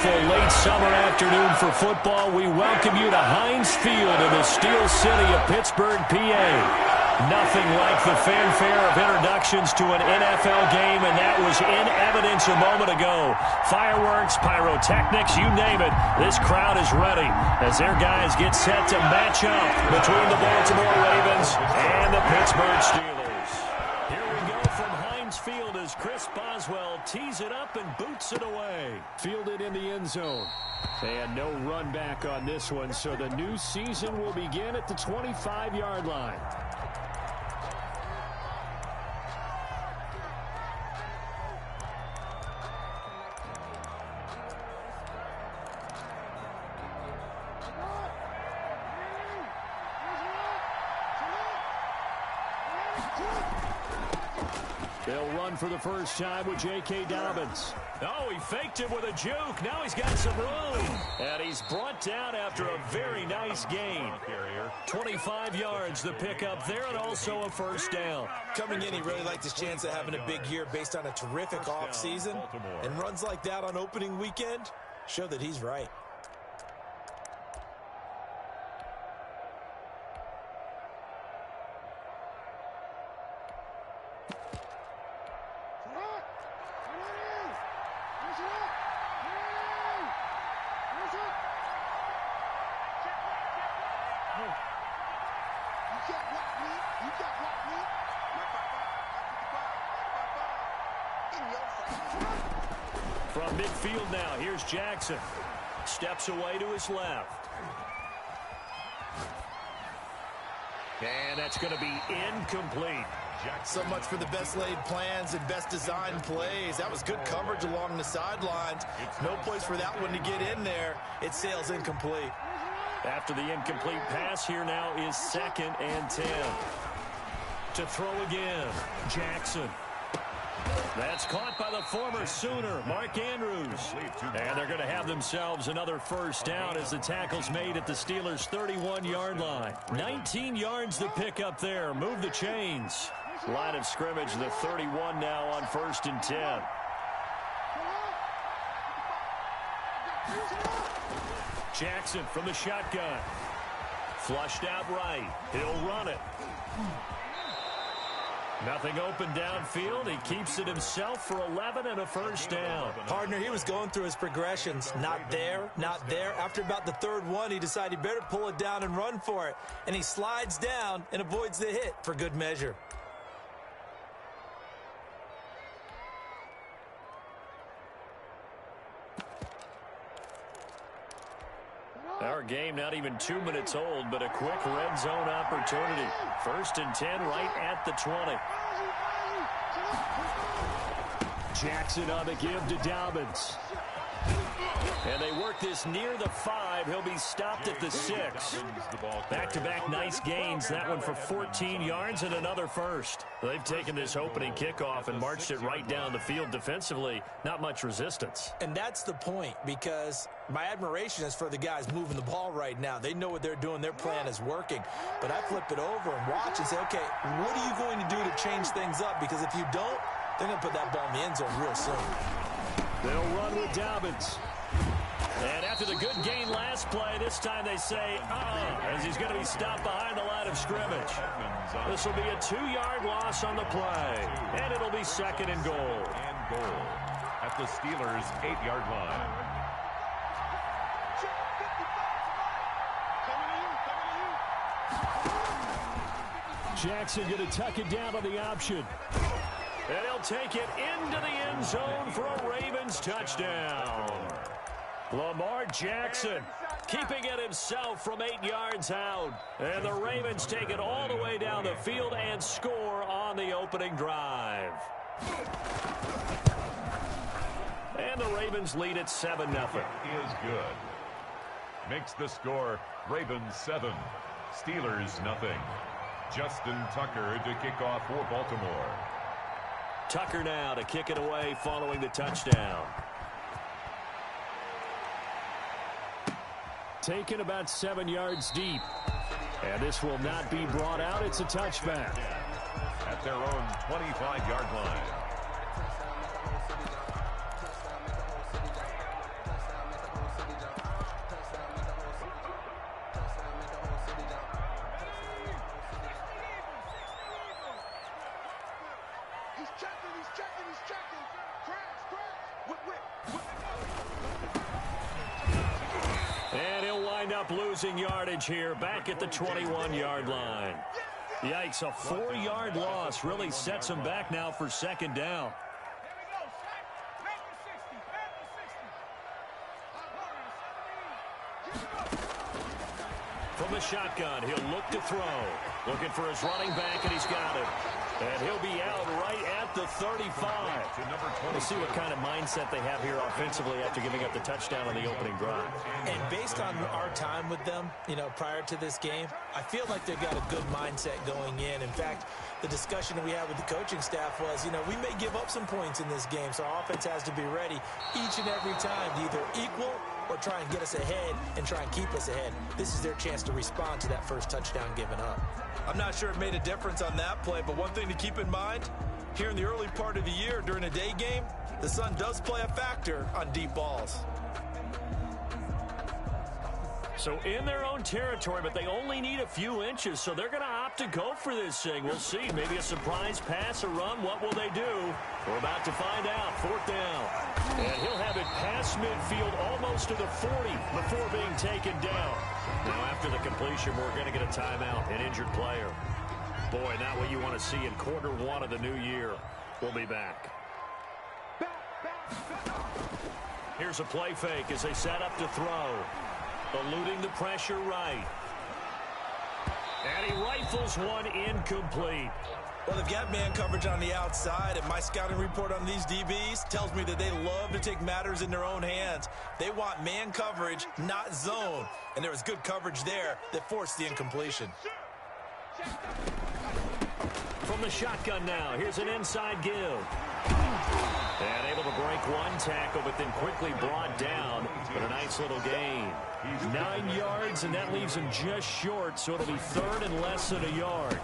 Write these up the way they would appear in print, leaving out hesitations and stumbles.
beautiful late summer afternoon for football. We welcome you to Heinz Field in the Steel City of Pittsburgh, PA. Nothing like the fanfare of introductions to an NFL game, and that was in evidence a moment ago. Fireworks, pyrotechnics, you name it. This crowd is ready as their guys get set to match up between the Baltimore Ravens and the Pittsburgh Steelers. Here we go from Heinz Field as Chris Boswell tees it up and boots it away. Fielded in the end zone. And no run back on this one, so the new season will begin at the 25-yard line. They'll run for the first time with J.K. Dobbins. Oh, he faked it with a juke. Now he's got some room. And he's brought down after a very nice gain. 25 yards, the pickup there, and also a first down. Coming in, he really liked his chance of having a big year based on a terrific offseason. And runs like that on opening weekend show that he's right. From midfield now, here's Jackson. Steps away to his left. And that's going to be incomplete. So much for the best laid plans and best designed plays. That was good coverage along the sidelines. No place for that one to get in there. It sails incomplete. After the incomplete pass, here now is 2nd and 10. To throw again, Jackson. That's caught by the former Sooner, Mark Andrews. And they're going to have themselves another first down as the tackle's made at the Steelers' 31-yard line. 19 yards to pick up there. Move the chains. Line of scrimmage, the 31 now on 1st and 10. Jackson from the shotgun. Flushed out right. He'll run it. Nothing open downfield. He keeps it himself for 11 and a first down. Partner, he was going through his progressions. Not there, not there. After about the third one, he decided he better pull it down and run for it. And he slides down and avoids the hit for good measure. Our game not even 2 minutes old, but a quick red zone opportunity. 1st and 10 right at the 20. Jackson on the give to Dobbins. And they work this near the 5. He'll be stopped at the 6. Back-to-back nice gains. That one for 14 yards and another first. They've taken this opening kickoff and marched it right down the field defensively. Not much resistance. And that's the point, because my admiration is for the guys moving the ball right now. They know what they're doing. Their plan is working. But I flip it over and watch and say, okay, what are you going to do to change things up? Because if you don't, they're going to put that ball in the end zone real soon. They'll run with Dobbins. And after the good gain last play, this time they say, as he's going to be stopped behind the line of scrimmage. This will be a 2-yard loss on the play. And it'll be 2nd and goal. At the Steelers' 8-yard line. Jackson going to tuck it down on the option. And he'll take it into the end zone for a Ravens touchdown. Lamar Jackson keeping it himself from 8 yards out. And the Ravens take it all the way down the field and score on the opening drive. And the Ravens lead at 7-0. Is good. Makes the score Ravens 7, Steelers nothing. Justin Tucker to kick off for Baltimore. Tucker now to kick it away following the touchdown. Taken about 7 yards deep. And this will not be brought out. It's a touchback. At their own 25-yard line. And he'll wind up losing yardage here back at the 21-yard line. Yikes, a 4-yard loss really sets him back now for second down. From the shotgun, he'll look to throw. Looking for his running back, and he's got it. And he'll be out right at the 35. We'll see what kind of mindset they have here offensively after giving up the touchdown on the opening drive. And based on our time with them, prior to this game, I feel like they've got a good mindset going in. In fact, the discussion that we had with the coaching staff was, we may give up some points in this game, so our offense has to be ready each and every time to either equal or try and get us ahead and try and keep us ahead. This is their chance to respond to that first touchdown given up. I'm not sure it made a difference on that play, but one thing to keep in mind, here in the early part of the year during a day game, the sun does play a factor on deep balls. So in their own territory, but they only need a few inches, so they're going to opt to go for this thing. We'll see. Maybe a surprise pass or run. What will they do? We're about to find out. Fourth down. And he'll have it past midfield almost to the 40 before being taken down. Now after the completion, we're going to get a timeout, an injured player. Boy, not what you want to see in quarter one of the new year. We'll be back. Here's a play fake as they set up to throw. Eluding the pressure right. And he rifles one incomplete. Well, they've got man coverage on the outside, and my scouting report on these DBs tells me that they love to take matters in their own hands. They want man coverage, not zone. And there was good coverage there that forced the incompletion. From the shotgun now, here's an inside give. And able to break one tackle, but then quickly brought down. But a nice little gain. 9 yards, and that leaves him just short, so it'll be third and less than a yard.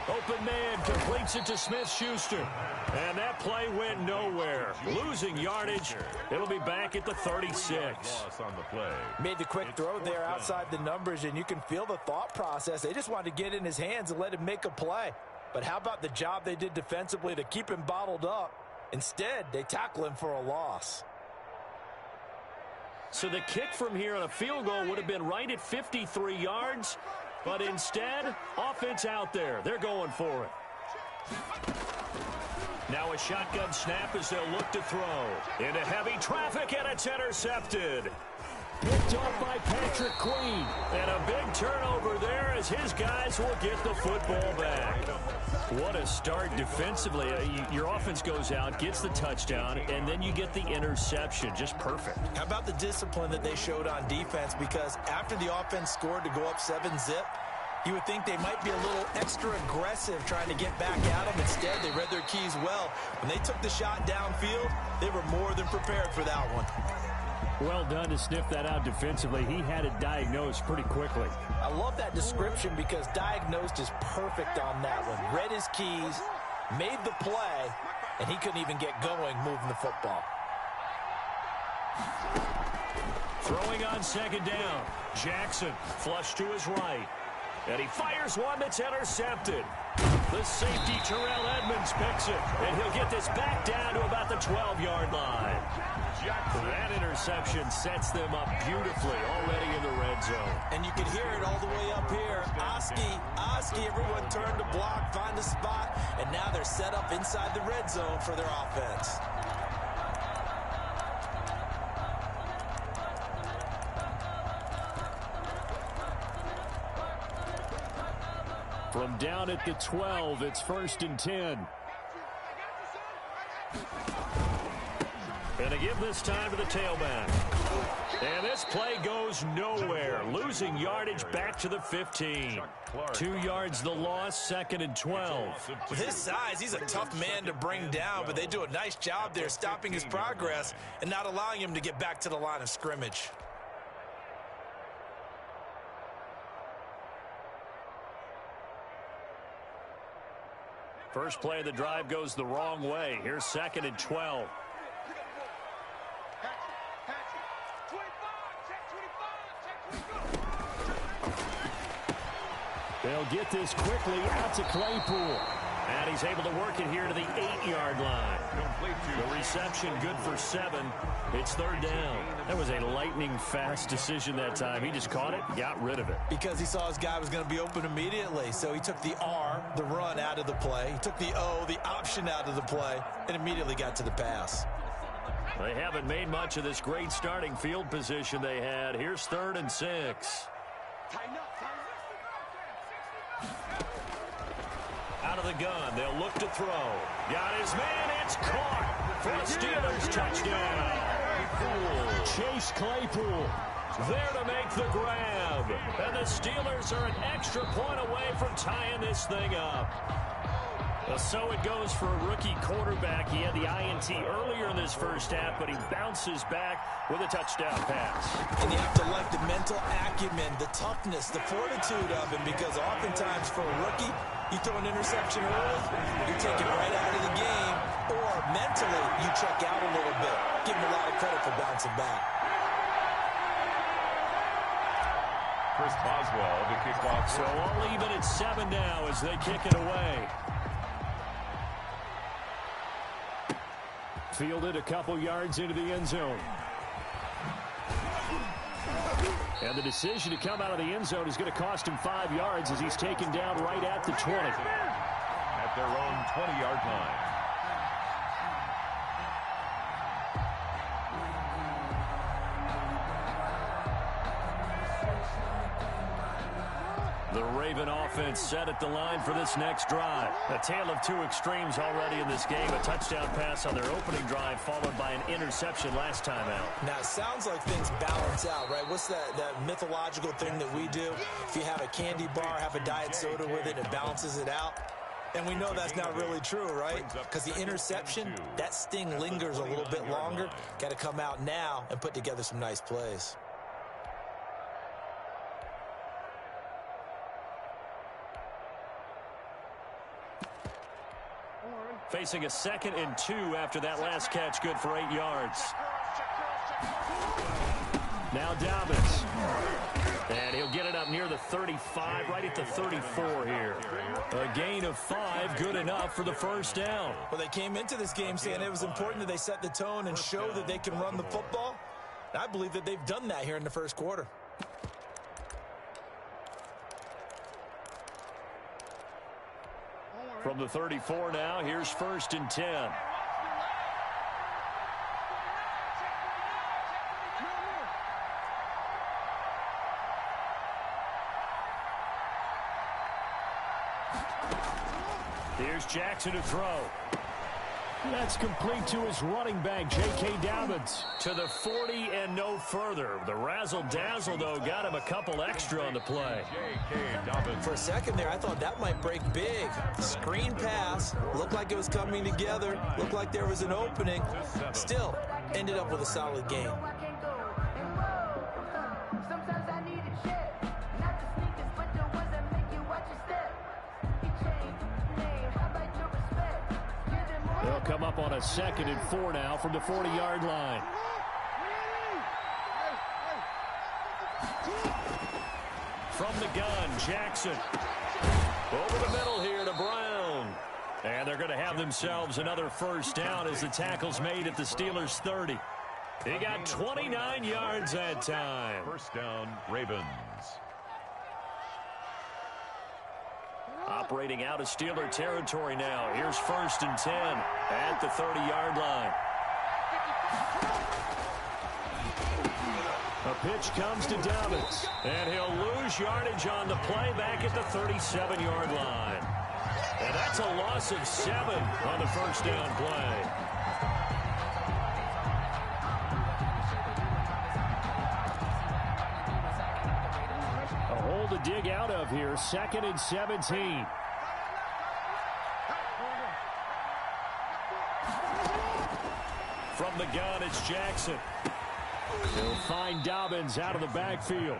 Open man completes it to Smith-Schuster. And that play went nowhere. Losing yardage. It'll be back at the 36. Made the quick throw there outside the numbers, and you can feel the thought process. They just wanted to get in his hands and let him make a play. But how about the job they did defensively to keep him bottled up? Instead, they tackle him for a loss. So the kick from here on a field goal would have been right at 53 yards. But instead, offense out there. They're going for it. Now a shotgun snap as they'll look to throw. Into heavy traffic, and it's intercepted. Picked off by Patrick Queen. And a big turnover there as his guys will get the football back. What a start defensively. Your offense goes out, gets the touchdown, and then you get the interception. Just perfect. How about the discipline that they showed on defense? Because after the offense scored to go up 7-zip, you would think they might be a little extra aggressive trying to get back at them. Instead, they read their keys well. When they took the shot downfield, they were more than prepared for that one. Well done to sniff that out defensively. He had it diagnosed pretty quickly. I love that description because diagnosed is perfect on that one. Read his keys, made the play, and he couldn't even get going moving the football. Throwing on second down. Jackson flush to his right. And he fires one that's intercepted. The safety, Terrell Edmonds, picks it. And he'll get this back down to about the 12-yard line. That interception sets them up beautifully already in the red zone. And you can hear it all the way up here. Oski, everyone turned to block, find a spot, and now they're set up inside the red zone for their offense. From down at the 12, it's 1st and 10. And a give this time to the tailback. And this play goes nowhere. Losing yardage back to the 15. 2 yards the loss, 2nd and 12. With his size, he's a tough man to bring down, but they do a nice job there stopping his progress and not allowing him to get back to the line of scrimmage. First play of the drive goes the wrong way. Here's 2nd and 12. They'll get this quickly out to Claypool. And he's able to work it here to the 8-yard line. The reception good for 7. It's third down. That was a lightning-fast decision that time. He just caught it, got rid of it. Because he saw his guy was going to be open immediately. So he took the R, the run, out of the play. He took the O, the option, out of the play, and immediately got to the pass. They haven't made much of this great starting field position they had. Here's 3rd and 6. Out of the gun, they'll look to throw. Got his man, it's caught for a Steelers touchdown. Chase Claypool there to make the grab. And the Steelers are an extra point away from tying this thing up. So it goes for a rookie quarterback. He had the INT earlier in this first half, but he bounces back with a touchdown pass. And you have to like the mental acumen, the toughness, the fortitude of him, because oftentimes for a rookie, you throw an interception early, you take it right out of the game, or mentally you check out a little bit. Give him a lot of credit for bouncing back. Chris Boswell to kick off. So all even at 7 now as they kick it away. Fielded a couple yards into the end zone. And the decision to come out of the end zone is going to cost him 5 yards as he's taken down right at the 20. At their own 20-yard line. The Raven offense set at the line for this next drive. A tale of 2 extremes already in this game. A touchdown pass on their opening drive followed by an interception last time out. Now, it sounds like things balance out, right? What's that mythological thing that we do? If you have a candy bar, have a diet soda with it, it balances it out. And we know that's not really true, right? Because the interception, that sting lingers a little bit longer. Got to come out now and put together some nice plays. Facing a 2nd and 2 after that last catch, good for 8 yards. Now Dobbins. And he'll get it up near the 35, right at the 34 here. A gain of 5, good enough for the first down. Well, they came into this game saying it was important that they set the tone and show that they can run the football. And I believe that they've done that here in the first quarter. From the 34 now, here's 1st and 10. Here's Jackson to throw. That's complete to his running back, J.K. Dobbins. To the 40 and no further. The razzle-dazzle, though, got him a couple extra on the play. For a second there, I thought that might break big. Screen pass. Looked like it was coming together. Looked like there was an opening. Still, ended up with a solid game. They'll come up on a 2nd and 4 now from the 40-yard line. From the gun, Jackson. Over the middle here to Brown. And they're going to have themselves another first down as the tackle's made at the Steelers' 30. They got 29 yards that time. First down, Ravens. Operating out of Steeler territory now. Here's 1st and 10 at the 30-yard line. A pitch comes to Dobbins, and he'll lose yardage on the play back at the 37-yard line. And that's a loss of 7 on the first down play. A hole to dig out of here, 2nd and 17. From the gun, it's Jackson. He'll find Dobbins out of the backfield.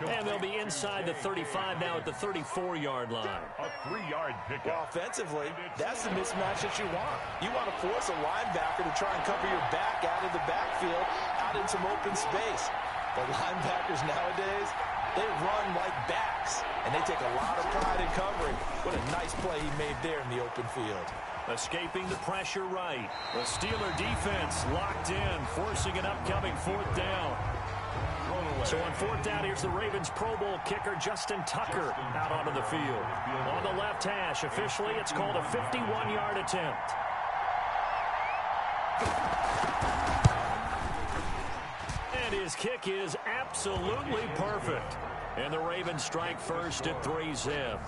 And they'll be inside the 35 now at the 34-yard line. A 3-yard pickup. Well, offensively, that's the mismatch that you want. You want to force a linebacker to try and cover your back out of the backfield, out in some open space. The linebackers nowadays, They run like backs, and they take a lot of pride in covering. What a nice play he made there in the open field. Escaping the pressure right. The Steeler defense locked in, forcing an upcoming fourth down. So on fourth down, here's the Ravens Pro Bowl kicker Justin Tucker out onto the field. On the left hash, officially it's called a 51-yard attempt. And his kick is absolutely perfect. And the Ravens strike first at 3-zip.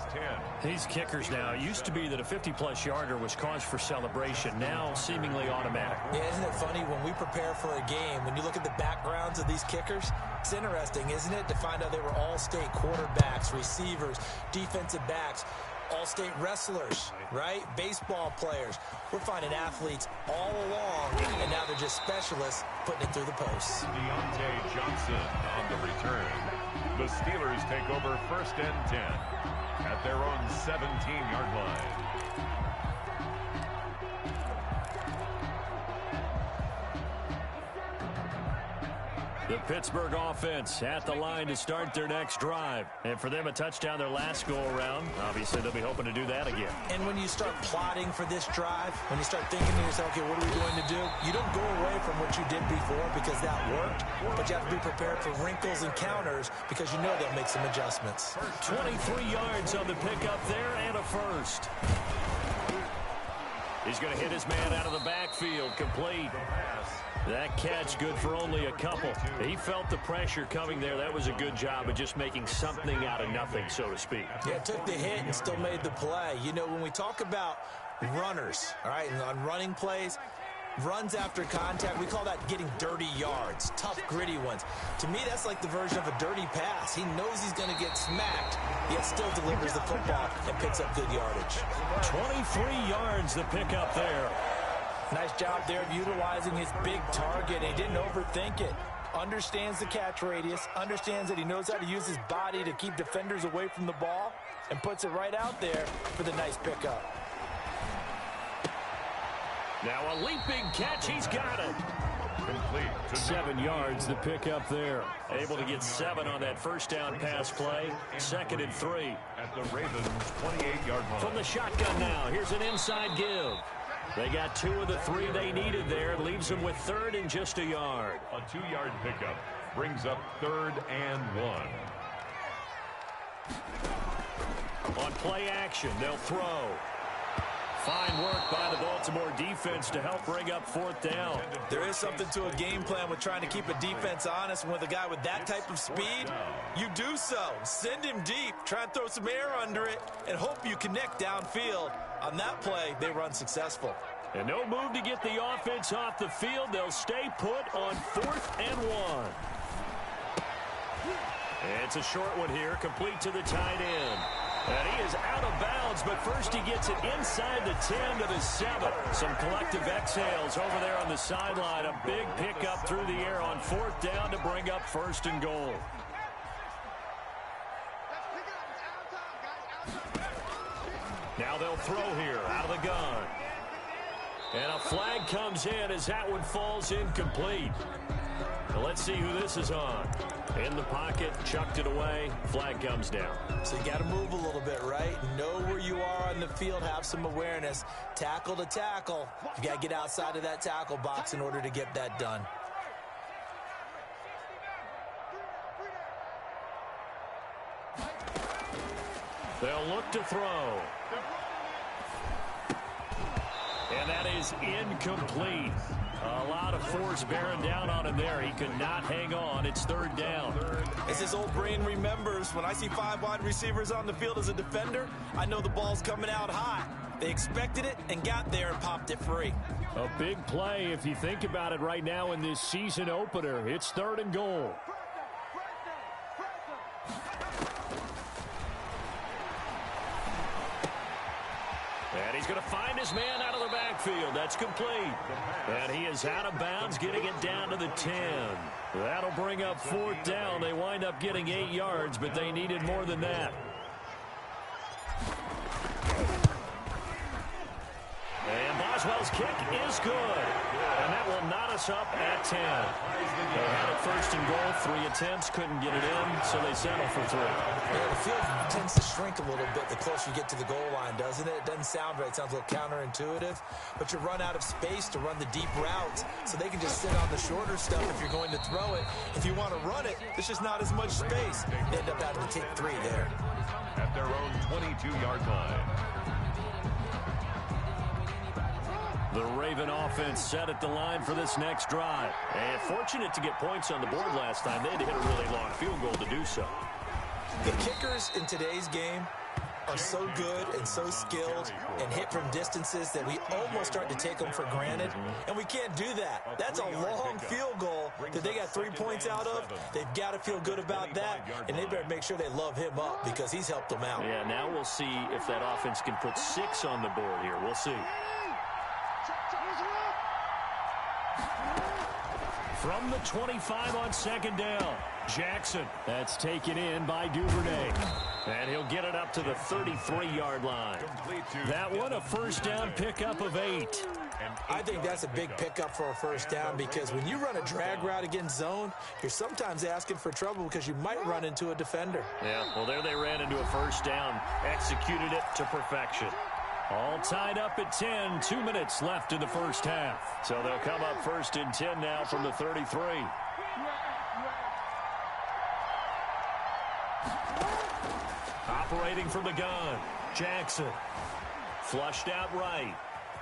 These kickers now, it used to be that a 50-plus yarder was cause for celebration, now seemingly automatic. Yeah, isn't it funny when we prepare for a game, when you look at the backgrounds of these kickers, it's interesting, isn't it, to find out they were all-state quarterbacks, receivers, defensive backs, all-state wrestlers, right? Baseball players. We're finding athletes all along, and now they're just specialists putting it through the posts. Deontay Johnson on the return. The Steelers take over first and 10 at their own 17-yard line. The Pittsburgh offense at the line to start their next drive. And for them, a touchdown their last go-around. Obviously, they'll be hoping to do that again. And when you start plotting for this drive, when you start thinking to yourself, okay, what are we going to do? You don't go away from what you did before because that worked, but you have to be prepared for wrinkles and counters because you know they'll make some adjustments. 23 yards on the pickup there and a first. He's going to hit his man out of the backfield, complete. That catch good for only a couple. He felt the pressure coming there. That was a good job of just making something out of nothing, so to speak. Yeah, took the hit and still made the play. You know, when we talk about runners, all right, and on running plays, runs after contact, we call that getting dirty yards, tough, gritty ones. To me, that's like the version of a dirty pass. He knows he's going to get smacked, yet still delivers the football and picks up good yardage. 23 yards the pickup there. Nice job there of utilizing his big target. He didn't overthink it. Understands the catch radius, understands that he knows how to use his body to keep defenders away from the ball, and puts it right out there for the nice pickup. Now a leaping catch, he's got it. Complete. 7 yards the pickup there. Able to get 7 on that first down pass play. 2nd and 3. At the Ravens' 28-yard line. From the shotgun now, here's an inside give. They got 2 of the 3 they needed there. Leaves them with 3rd and just a yard. A 2-yard pickup brings up 3rd and 1. On play action, they'll throw. Fine work by the Baltimore defense to help bring up 4th down. There is something to a game plan with trying to keep a defense honest. With a guy with that type of speed, you do so. Send him deep, try and throw some air under it, and hope you connect downfield. On that play, they run successful. And no move to get the offense off the field. They'll stay put on 4th and 1. It's a short one here, complete to the tight end. And he is out of bounds, but first he gets it inside the 10 to the 7. Some collective exhales over there on the sideline. A big pickup through the air on 4th down to bring up 1st and goal. Now they'll throw here out of the gun. And a flag comes in as that one falls incomplete. Now let's see who this is on. In the pocket, chucked it away, flag comes down. So you got to move a little bit, right? Know where you are on the field, have some awareness. Tackle to tackle. You got to get outside of that tackle box in order to get that done. They'll look to throw. And that is incomplete. A lot of force bearing down on him there. He could not hang on. It's 3rd down. As his old brain remembers, when I see 5 wide receivers on the field as a defender, I know the ball's coming out hot. They expected it and got there and popped it free. A big play if you think about it right now in this season opener. It's 3rd and goal. And he's going to find his man out of the backfield. That's complete. And he is out of bounds, getting it down to the 10. That'll bring up 4th down. They wind up getting 8 yards, but they needed more than that. And Boswell's kick is good. And that will knot us up at 10. They had it first and goal. 3 attempts, couldn't get it in, so they settle for 3. Yeah, the field tends to shrink a little bit the closer you get to the goal line, doesn't it? It doesn't sound right. It sounds a little counterintuitive. But you run out of space to run the deep routes, so they can just sit on the shorter stuff if you're going to throw it. If you want to run it, there's just not as much space. They end up having to take 3 there. At their own 22-yard line. The Raven offense set at the line for this next drive. And fortunate to get points on the board last time. They had to hit a really long field goal to do so. The kickers in today's game are so good and so skilled and hit from distances that we almost start to take them for granted. And we can't do that. That's a long field goal that they got 3 points out of. They've got to feel good about that, and they better make sure they love him up because he's helped them out. Yeah, now we'll see if that offense can put 6 on the board here. We'll see. From the 25 on second down, Jackson. That's taken in by Duvernay. And he'll get it up to the 33-yard line. That one, a first down pickup of 8. I think that's a big pickup for a first down because when you run a drag route against zone, you're sometimes asking for trouble because you might run into a defender. Yeah, well, there they ran into a first down, executed it to perfection. All tied up at 10, 2 minutes left in the first half. So they'll come up first and 10 now from the 33. Operating from the gun, Jackson. Flushed out right.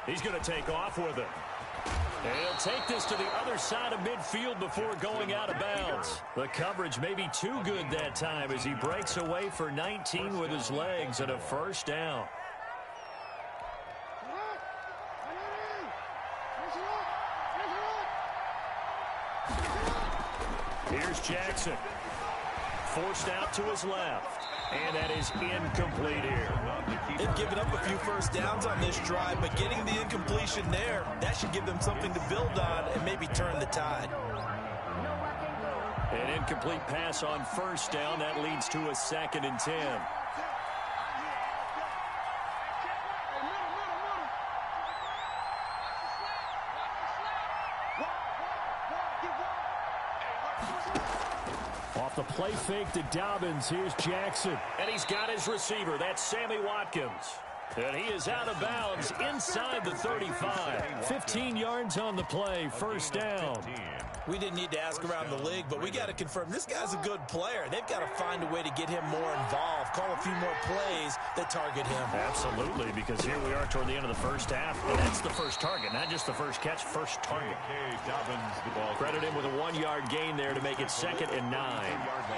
He's going to take off with it. And he'll take this to the other side of midfield before going out of bounds. The coverage may be too good that time as he breaks away for 19 with his legs and a first down. Here's Jackson. Forced out to his left. And that is incomplete here. They've given up a few first downs on this drive, but getting the incompletion there, that should give them something to build on and maybe turn the tide. An incomplete pass on first down. That leads to a 2nd and 10. Off the play fake to Dobbins. Here's Jackson. And he's got his receiver. That's Sammy Watkins. And he is out of bounds inside the 35. 15 yards on the play. First down. We didn't need to ask around the league, but we got to confirm this guy's a good player. They've got to find a way to get him more involved, call a few more plays that target him. Absolutely, because here we are toward the end of the first half, and that's the first target, not just the first catch, first target. Credit him with a 1-yard gain there to make it 2nd and 9.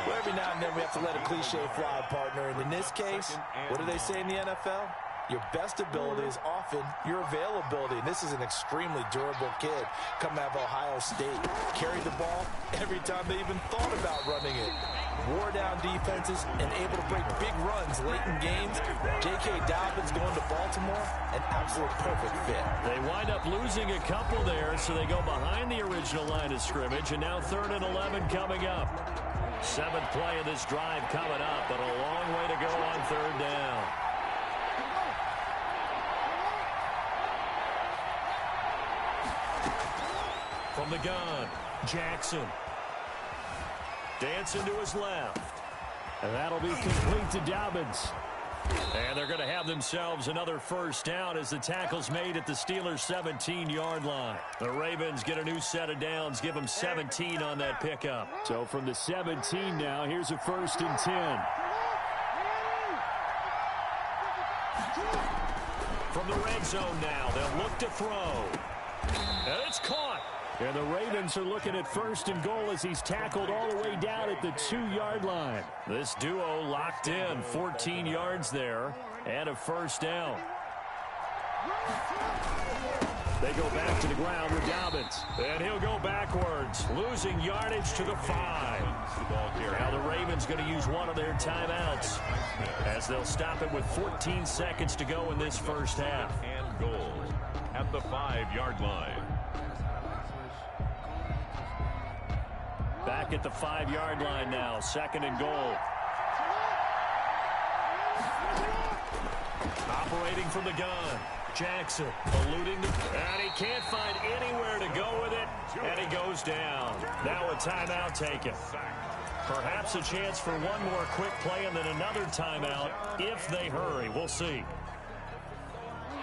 Well, every now and then we have to let a cliche fly, partner, and in this case, what do they say in the NFL? Your best ability is often your availability. And this is an extremely durable kid coming out of Ohio State. Carried the ball every time they even thought about running it. Wore down defenses and able to break big runs late in games. J.K. Dobbins going to Baltimore, an absolute perfect fit. They wind up losing a couple there, so they go behind the original line of scrimmage, and now 3rd and 11 coming up. 7th play of this drive coming up, but a long way to go on 3rd down. From the gun, Jackson. Dancing to his left. And that'll be complete to Dobbins. And they're going to have themselves another first down as the tackle's made at the Steelers' 17-yard line. The Ravens get a new set of downs, give them 17 on that pickup. So from the 17 now, here's a 1st and 10. From the red zone now, they'll look to throw. And it's caught. And the Ravens are looking at 1st and goal as he's tackled all the way down at the 2-yard line. This duo locked in, 14 yards there, and a first down. They go back to the ground with Dobbins. And he'll go backwards, losing yardage to the 5. Now the Ravens going to use one of their timeouts as they'll stop it with 14 seconds to go in this first half. And goal at the 5-yard line. Back at the 5-yard line now, 2nd and goal. Operating from the gun, Jackson eluding the, goes down. Now a timeout taken. Perhaps a chance for one more quick play and then another timeout if they hurry. We'll see.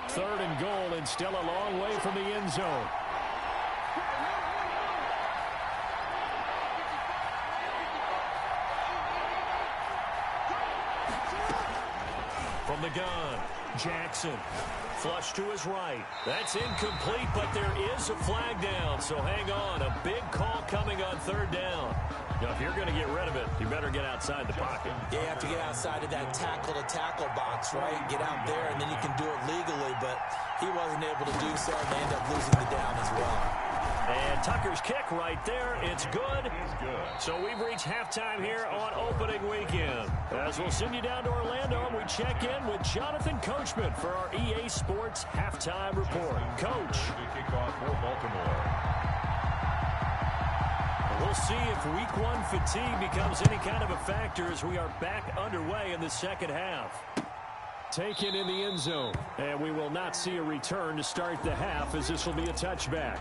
3rd and goal and still a long way from the end zone. From the gun, Jackson. Flush to his right. That's incomplete, but there is a flag down, so hang on. A big call coming on 3rd down. Now, if you're going to get rid of it, you better get outside the pocket. Yeah, you have to get outside of that tackle-to-tackle box, right? Get out there, and then you can do it legally, but he wasn't able to do so, and they end up losing the down as well. And Tucker's kick right there. It's good. So we've reached halftime here on opening weekend. As we'll send you down to Orlando, and we check in with Jonathan Coachman for our EA Sports Halftime Report. Coach. Kickoff for Baltimore. We'll see if week 1 fatigue becomes any kind of a factor as we are back underway in the second half. Taken in the end zone. And we will not see a return to start the half as this will be a touchback.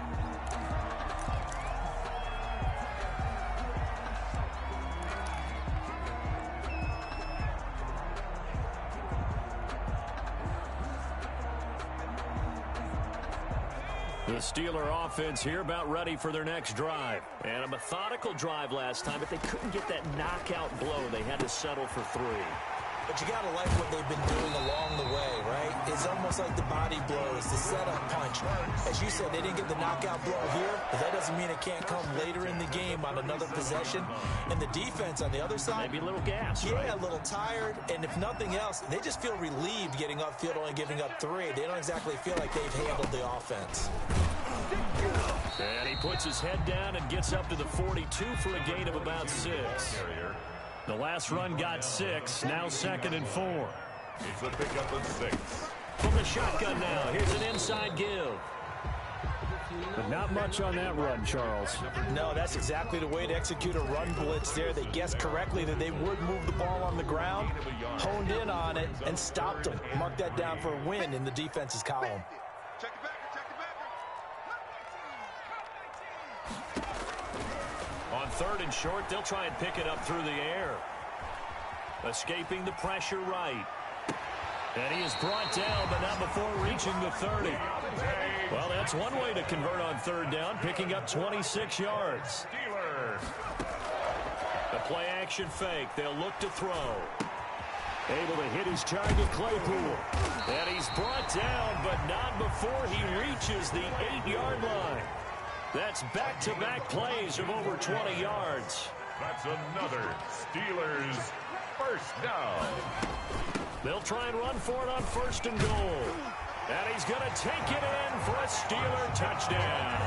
The Steeler offense here about ready for their next drive. And a methodical drive last time, but they couldn't get that knockout blow. They had to settle for 3. But you got to like what they've been doing along the way, right? It's almost like the body blows, the setup punch. As you said, they didn't get the knockout blow here, but that doesn't mean it can't come later in the game on another possession. And the defense on the other side. Maybe a little gas, yeah, right? A little tired. And if nothing else, they just feel relieved getting upfield, only giving up 3. They don't exactly feel like they've handled the offense. And he puts his head down and gets up to the 42 for a gain of about 6. The last run got 6, now 2nd and 4. It's a pickup of 6. From the shotgun now, here's an inside give. But not much on that run, Charles. No, that's exactly the way to execute a run blitz there. They guessed correctly that they would move the ball on the ground, honed in on it, and stopped them. Mark that down for a win in the defense's column. On 3rd and short, they'll try and pick it up through the air. Escaping the pressure right. And he is brought down, but not before reaching the 30. Well, that's one way to convert on 3rd down, picking up 26 yards. The play action fake. They'll look to throw. Able to hit his target, Claypool. And he's brought down, but not before he reaches the 8-yard line. That's back-to-back plays of over 20 yards. That's another Steelers first down. They'll try and run for it on 1st and goal. And he's going to take it in for a Steeler touchdown.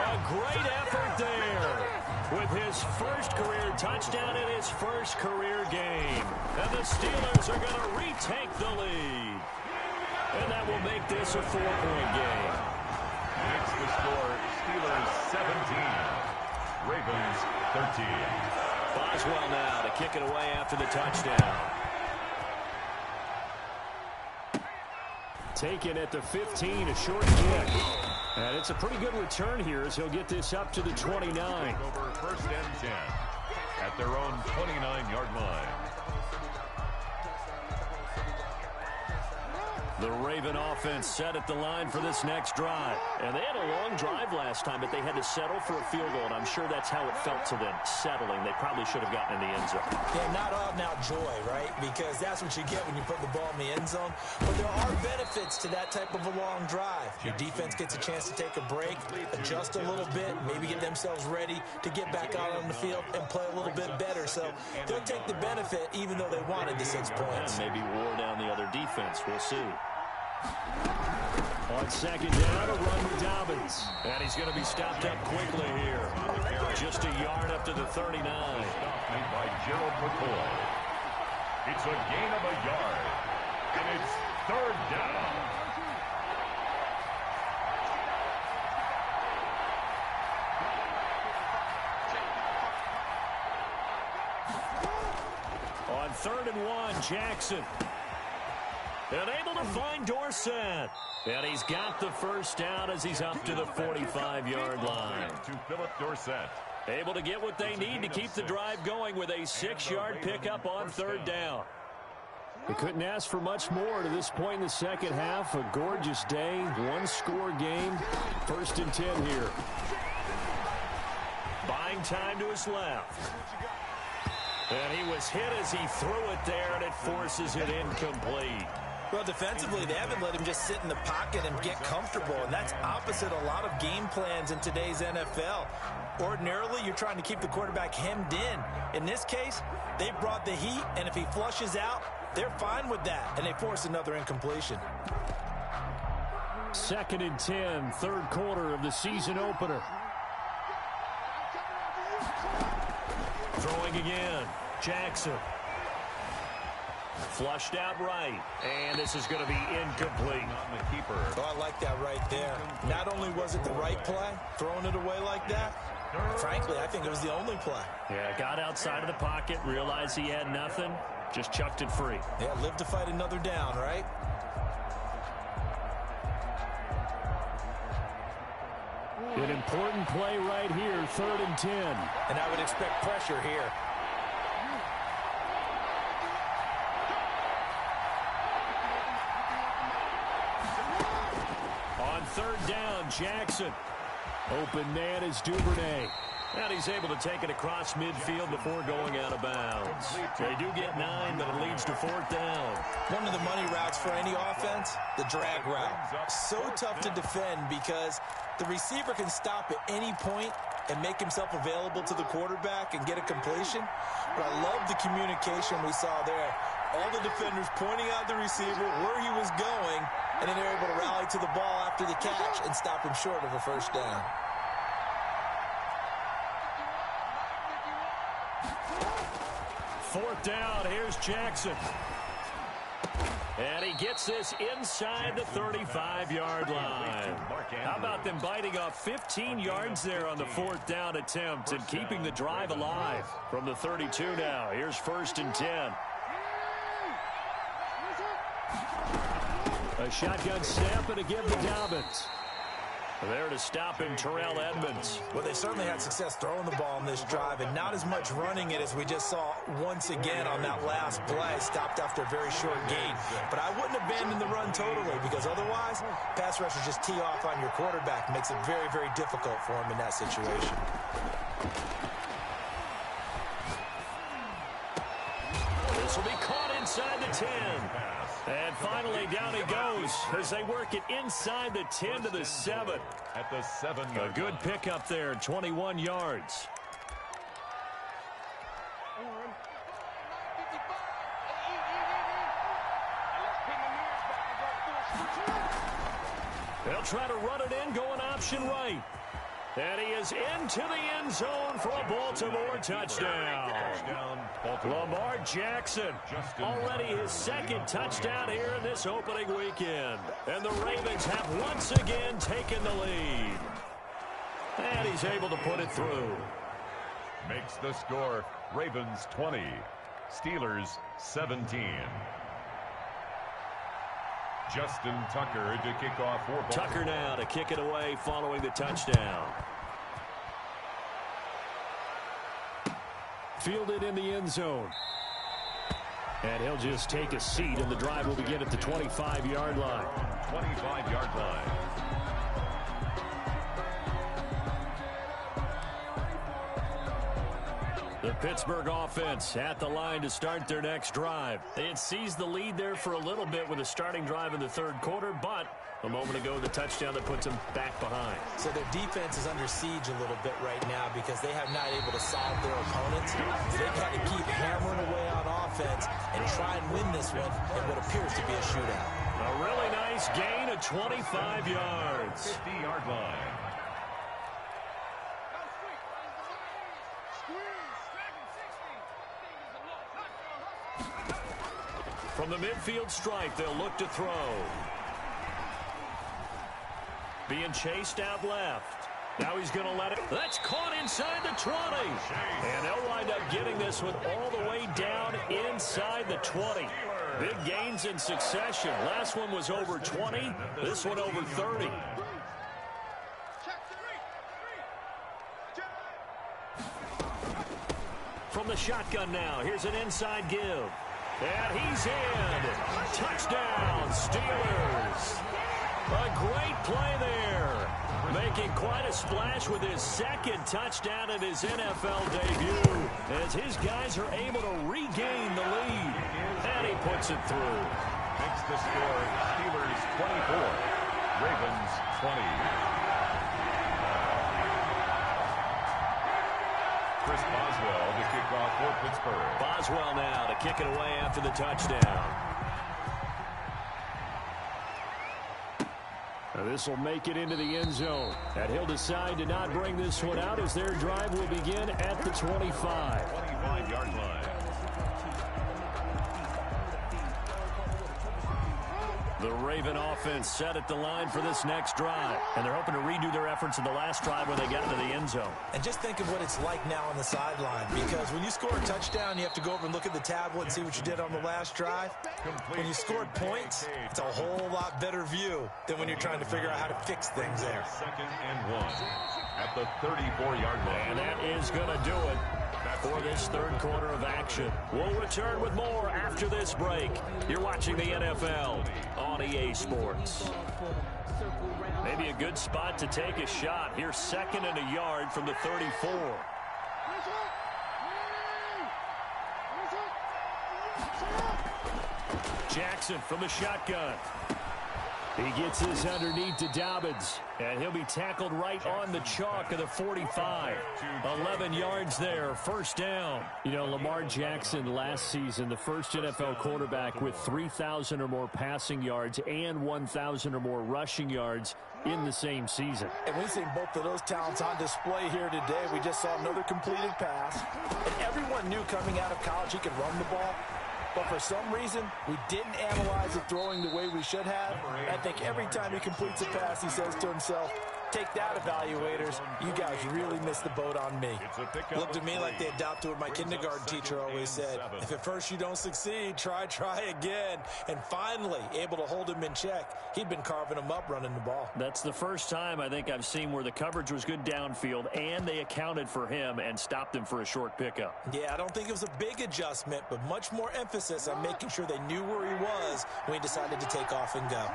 A great effort there with his first career touchdown in his first career game. And the Steelers are going to retake the lead. And that will make this a 4-point game. Makes the score Steelers 17, Ravens 13. Boswell now to kick it away after the touchdown. Taken at the 15, a short kick. And it's a pretty good return here as he'll get this up to the 29. Over 1st and 10 at their own 29-yard line. The Raven offense set at the line for this next drive. And they had a long drive last time, but they had to settle for a field goal, and I'm sure that's how it felt to them, settling. They probably should have gotten in the end zone. Yeah, not out-and-out joy, right? Because that's what you get when you put the ball in the end zone. But there are benefits to that type of a long drive. Your defense gets a chance to take a break, adjust a little bit, maybe get themselves ready to get back out on the field and play a little bit better. So they'll take the benefit even though they wanted the 6 points. And maybe wore down the other defense. We'll see. On 2nd down, a run with Dobbins. And he's going to be stopped up quickly here. Just a yard up to the 39. Stop made by Gerald McCoy. It's a gain of a yard. And it's 3rd down. On 3rd and 1, Jackson. And able to find Dorsett. And he's got the first down as he's up to the 45-yard line. To Philip Dorsett. Able to get what they need to keep the drive going with a 6-yard pickup on third down. They couldn't ask for much more to this point in the second half. A gorgeous day, one-score game. 1st and 10 here. Buying time to his left. And he was hit as he threw it there, and it forces it incomplete. Well, defensively, they haven't let him just sit in the pocket and get comfortable, and that's opposite a lot of game plans in today's NFL. Ordinarily, you're trying to keep the quarterback hemmed in. In this case, they brought the heat, and if he flushes out, they're fine with that, and they force another incompletion. 2nd and 10, third quarter of the season opener. Throwing again, Jackson. Flushed out right, and this is going to be incomplete. On the keeper. Oh, I like that right there. Not only was it the right play, throwing it away like that, frankly, I think it was the only play. Yeah, got outside of the pocket, realized he had nothing, just chucked it free. Yeah, live to fight another down, right? An important play right here, 3rd and 10. And I would expect pressure here. On 3rd down, Jackson. Open man is Duvernay. And he's able to take it across midfield before going out of bounds. They do get 9, but it leads to 4th down. One of the money routes for any offense, the drag route. So tough to defend because the receiver can stop at any point and make himself available to the quarterback and get a completion. But I love the communication we saw there. All the defenders pointing out the receiver, where he was going, and then they're able to rally to the ball after the catch and stop him short of a first down. Fourth down, here's Jackson. And he gets this inside the 35-yard line. How about them biting off 15 yards there on the 4th down attempt and keeping the drive alive from the 32 now. Here's 1st and 10. A shotgun snap and a give to Dobbins. There to stop him, Terrell Edmunds. Well, they certainly had success throwing the ball on this drive and not as much running it as we just saw once again on that last play. Stopped after a very short gain. But I wouldn't abandon the run totally because otherwise, pass rushers just tee off on your quarterback. Makes it very, very difficult for him in that situation. This will be caught inside the 10. And finally, down he goes as they work it inside the 10 to the 7. At the 7-yard. A good pickup there, 21 yards. They'll try to run it in, going option right. And he is into the end zone for a Baltimore touchdown. Lamar Jackson, already his 2nd touchdown here in this opening weekend. And the Ravens have once again taken the lead. And he's able to put it through. Makes the score Ravens 20, Steelers 17. Justin Tucker to kick off for Baltimore. Tucker now to kick it away following the touchdown. Fielded in the end zone. And he'll just take a seat, and the drive will begin at the 25-yard line. 25-yard line. The Pittsburgh offense at the line to start their next drive. They had seized the lead there for a little bit with a starting drive in the 3rd quarter, but a moment ago the touchdown that puts them back behind. So their defense is under siege a little bit right now because they have not able to solve their opponents. They've got to keep hammering away on offense and try and win this one in what appears to be a shootout. A really nice gain of 25 yards. 50-yard line. From the midfield stripe, they'll look to throw. Being chased out left. Now he's going to let it. That's caught inside the 20. And they'll wind up getting this one all the way down inside the 20. Big gains in succession. Last one was over 20. This one over 30. From the shotgun now, here's an inside give. And he's in. Touchdown, Steelers. A great play there. Making quite a splash with his second touchdown in his NFL debut as his guys are able to regain the lead. And he puts it through. Makes the score Steelers 24, Ravens 20. Chris Boswell to kick off for Pittsburgh. Boswell now to kick it away after the touchdown. Now this will make it into the end zone. And he'll decide to not bring this one out as their drive will begin at the 25. 25-yard line. The Raven offense set at the line for this next drive. And they're hoping to redo their efforts in the last drive when they got into the end zone. And just think of what it's like now on the sideline. Because when you score a touchdown, you have to go over and look at the tablet and see what you did on the last drive. When you scored points, it's a whole lot better view than when you're trying to figure out how to fix things there. 2nd and 1 at the 34-yard line. And that is going to do it for this third quarter of action. We'll return with more after this break. You're watching the NFL on EA Sports. Maybe a good spot to take a shot. Here's 2nd and a yard from the 34. Jackson from the shotgun. He gets this underneath to Dobbins, and he'll be tackled right on the chalk of the 45. 11 yards there, first down. You know, Lamar Jackson last season, the first NFL quarterback with 3,000 or more passing yards and 1,000 or more rushing yards in the same season. And we've seen both of those talents on display here today. We just saw another completed pass, and everyone knew coming out of college he could run the ball. But for some reason, we didn't analyze it throwing the way we should have. I think every time he completes a pass, he says to himself, take that, evaluators. You guys really missed the boat on me. Looked to me like they adopted what my kindergarten teacher always said. If at first you don't succeed, try again. And finally, able to hold him in check. He'd been carving him up running the ball. That's the first time I think I've seen where the coverage was good downfield and they accounted for him and stopped him for a short pickup. Yeah, I don't think it was a big adjustment, but much more emphasis on making sure they knew where he was when he decided to take off and go.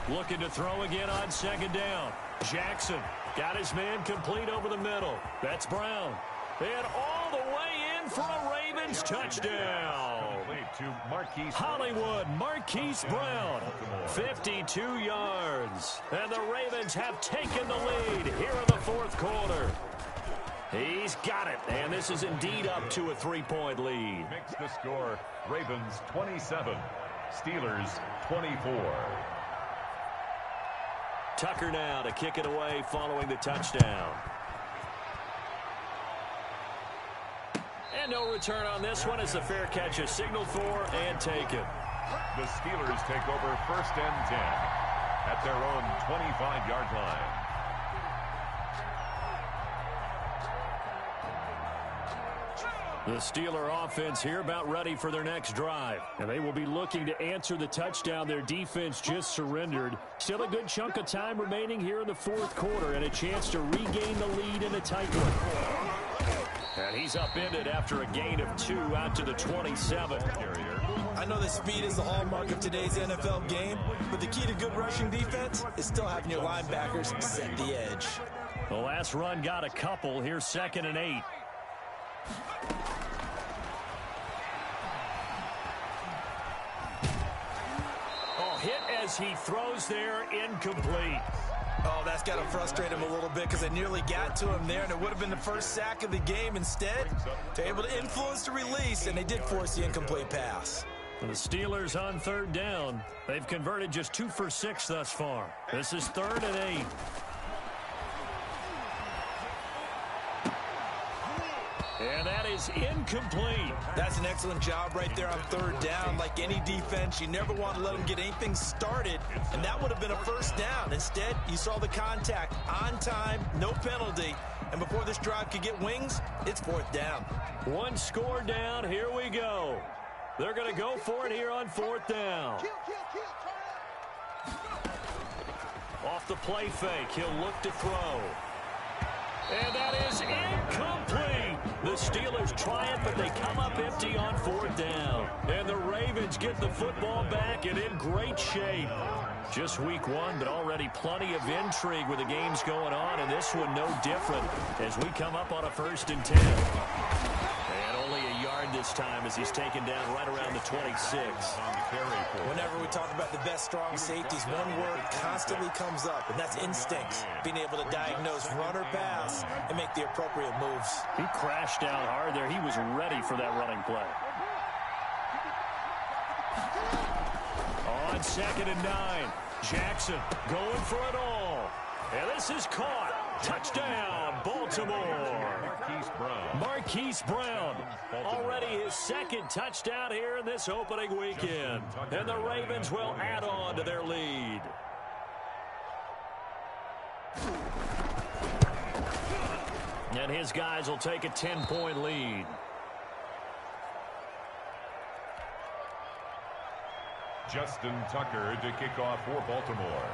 Looking to throw again on 2nd down. Jackson got his man complete over the middle. That's Brown. And all the way in for a Ravens touchdown. Hollywood Marquise Brown, 52 yards. And the Ravens have taken the lead here in the fourth quarter. He's got it, and this is indeed up to a 3-point lead. Makes the score Ravens 27, Steelers 24. Tucker now to kick it away following the touchdown. And no return on this one as the fair catch is signaled for and taken. The Steelers take over 1st and 10 at their own 25-yard line. The Steeler offense here about ready for their next drive. And they will be looking to answer the touchdown their defense just surrendered. Still a good chunk of time remaining here in the fourth quarter and a chance to regain the lead in a tight one. And he's upended after a gain of 2 out to the 27. I know that speed is the hallmark of today's NFL game, but the key to good rushing defense is still having your linebackers set the edge. The last run got a couple. Here's 2nd and 8. Hit as he throws there, incomplete. Oh, that's got to frustrate him a little bit because it nearly got to him there, and it would have been the first sack of the game. Instead, they're able to influence the release, and they did force the incomplete pass. The Steelers on 3rd down. They've converted just 2 for 6 thus far. This is 3rd and 8. And that is incomplete. That's an excellent job right there on third down. Like any defense, you never want to let them get anything started, and that would have been a first down. Instead, you saw the contact on time, no penalty, and before this drive could get wings, it's fourth down. One score down. Here we go. They're going to go for it here on fourth down. Off the play fake, he'll look to throw. And that is incomplete. The Steelers try it, but they come up empty on fourth down. And the Ravens get the football back and in great shape. Just week one, but already plenty of intrigue with the games going on, and this one no different as we come up on a 1st and 10. And only a yard this time as he's taken down right around the 26. Whenever we talk about the best strong safeties, one word constantly comes up, and that's instincts. Being able to diagnose run or pass and make the appropriate moves. He crashed down hard there. He was ready for that running play. On 2nd and 9, Jackson going for it all. And this is caught. Touchdown, Baltimore. Marquise Brown. Already his 2nd touchdown here in this opening weekend. And the Ravens will add on to their lead. And his guys will take a 10-point lead. Justin Tucker to kick off for Baltimore.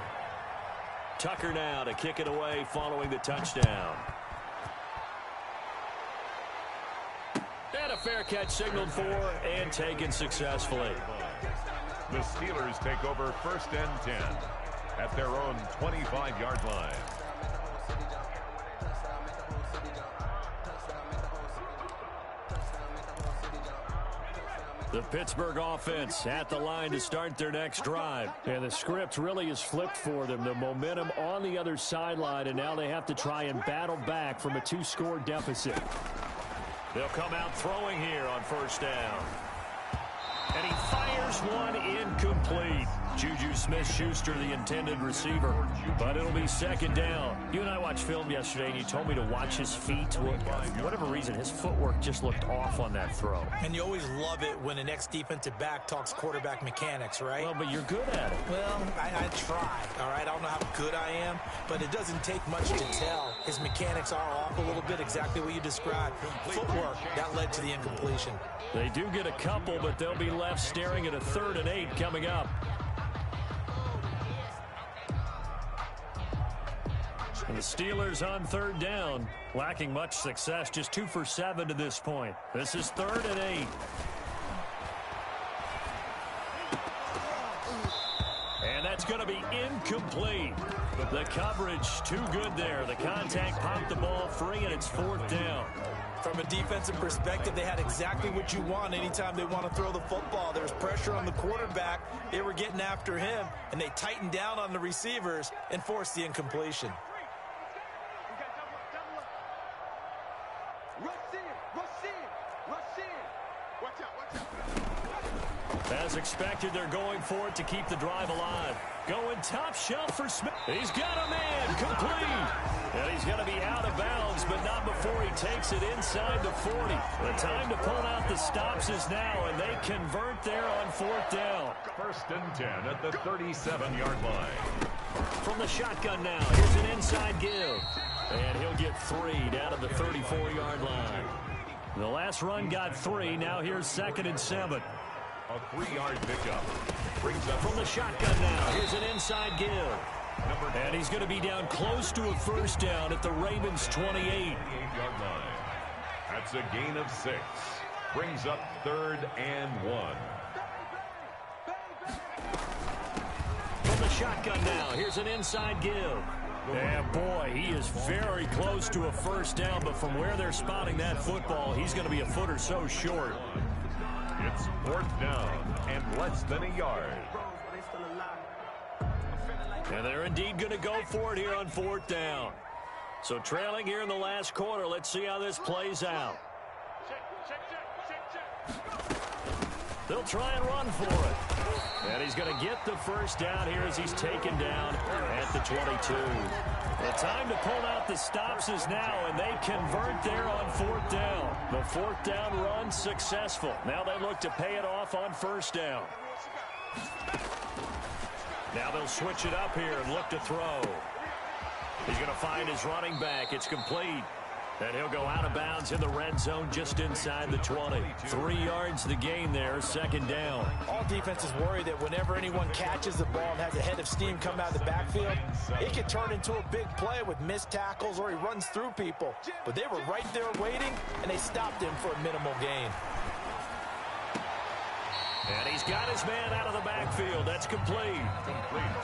Tucker now to kick it away following the touchdown. And a fair catch signaled for and taken successfully. The Steelers take over 1st and 10 at their own 25-yard line. The Pittsburgh offense at the line to start their next drive. And the script really is flipped for them. The momentum on the other sideline, and now they have to try and battle back from a 2-score deficit. They'll come out throwing here on 1st down. And he fires one incomplete. Juju Smith-Schuster, the intended receiver. But it'll be 2nd down. You and I watched film yesterday, and you told me to watch his feet. For whatever reason, his footwork just looked off on that throw. And you always love it when an ex-defensive back talks quarterback mechanics, right? Well, but you're good at it. Well, I try, all right? I don't know how good I am, but it doesn't take much to tell. His mechanics are off a little bit, exactly what you described. Footwork, that led to the incompletion. They do get a couple, but they'll be left staring at a 3rd and 8 coming up. And the Steelers on 3rd down, lacking much success, just 2 for 7 to this point. This is 3rd and 8. And that's going to be incomplete. The coverage too good there. The contact popped the ball free, and it's 4th down. From a defensive perspective, they had exactly what you want anytime they want to throw the football. There's pressure on the quarterback. They were getting after him, and they tightened down on the receivers and forced the incompletion. As expected, they're going for it to keep the drive alive. Going top shelf for Smith. He's got a man complete. And he's going to be out of bounds, but not before he takes it inside the 40. The time to pull out the stops is now, and they convert there on 4th down. 1st and 10 at the 37-yard line. From the shotgun now, here's an inside give. And he'll get 3 down to the 34-yard line. The last run got 3. Now here's 2nd and 7. A 3-yard pickup. Brings up from the shotgun now. Here's an inside give. And he's going to be down close to a 1st down at the Ravens' 28-yard line. That's a gain of 6. Brings up 3rd and 1. From the shotgun now. Here's an inside give. And boy, he is very close to a 1st down, but from where they're spotting that football, he's going to be a foot or so short. It's 4th down and less than a yard. And they're indeed going to go for it here on 4th down. So trailing here in the last quarter, let's see how this plays out. They'll try and run for it. And he's going to get the first down here as he's taken down at the 22. The time to pull out the stops is now, and they convert there on 4th down. The 4th down run successful. Now they look to pay it off on 1st down. Now they'll switch it up here and look to throw. He's going to find his running back. It's complete. And he'll go out of bounds in the red zone just inside the 20. 3 yards the gain there, 2nd down. All defenses worry that whenever anyone catches the ball and has a head of steam come out of the backfield, it can turn into a big play with missed tackles or he runs through people. But they were right there waiting, and they stopped him for a minimal gain. And he's got his man out of the backfield. That's complete.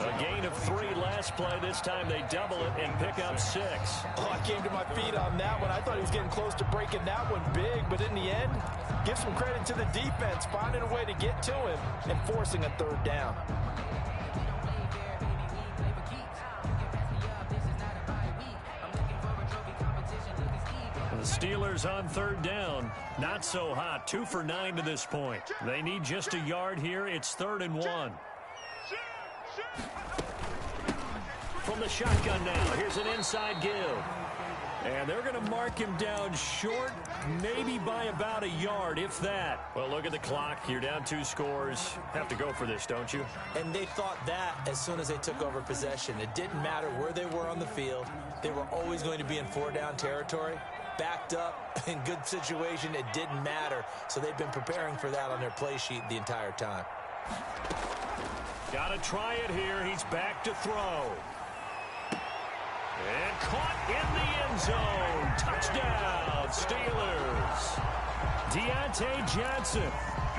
A gain of 3 last play. This time they double it and pick up 6. Oh, I came to my feet on that one. I thought he was getting close to breaking that one big, but in the end, give some credit to the defense, finding a way to get to him and forcing a 3rd down. The Steelers on 3rd down. Not so hot. 2 for 9 to this point. They need just a yard here. It's 3rd and 1. From the shotgun now. Here's an inside give. And they're going to mark him down short, maybe by about a yard, if that. Well, look at the clock. You're down 2 scores. Have to go for this, don't you? And they thought that as soon as they took over possession. It didn't matter where they were on the field. They were always going to be in 4-down territory. Backed up, in good situation, it didn't matter. So they've been preparing for that on their play sheet the entire time. Got to try it here. He's back to throw. And caught in the end zone. Touchdown, Steelers. Deontay Johnson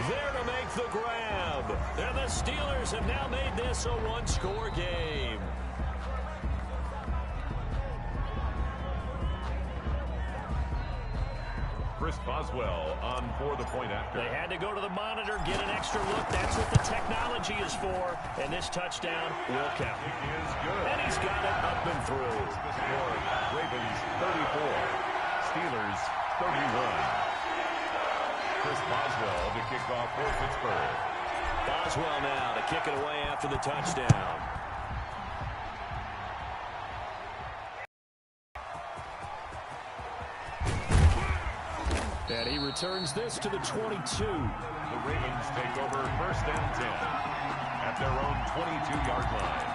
there to make the grab. And the Steelers have now made this a 1-score game. Chris Boswell on for the point after. They had to go to the monitor, get an extra look. That's what the technology is for. And this touchdown will count. It is good. And he's got it up and through. The score, Ravens 34, Steelers 31. Chris Boswell to kick off for Pittsburgh. Boswell now to kick it away after the touchdown. And he returns this to the 22. The Ravens take over 1st and 10 at their own 22-yard line.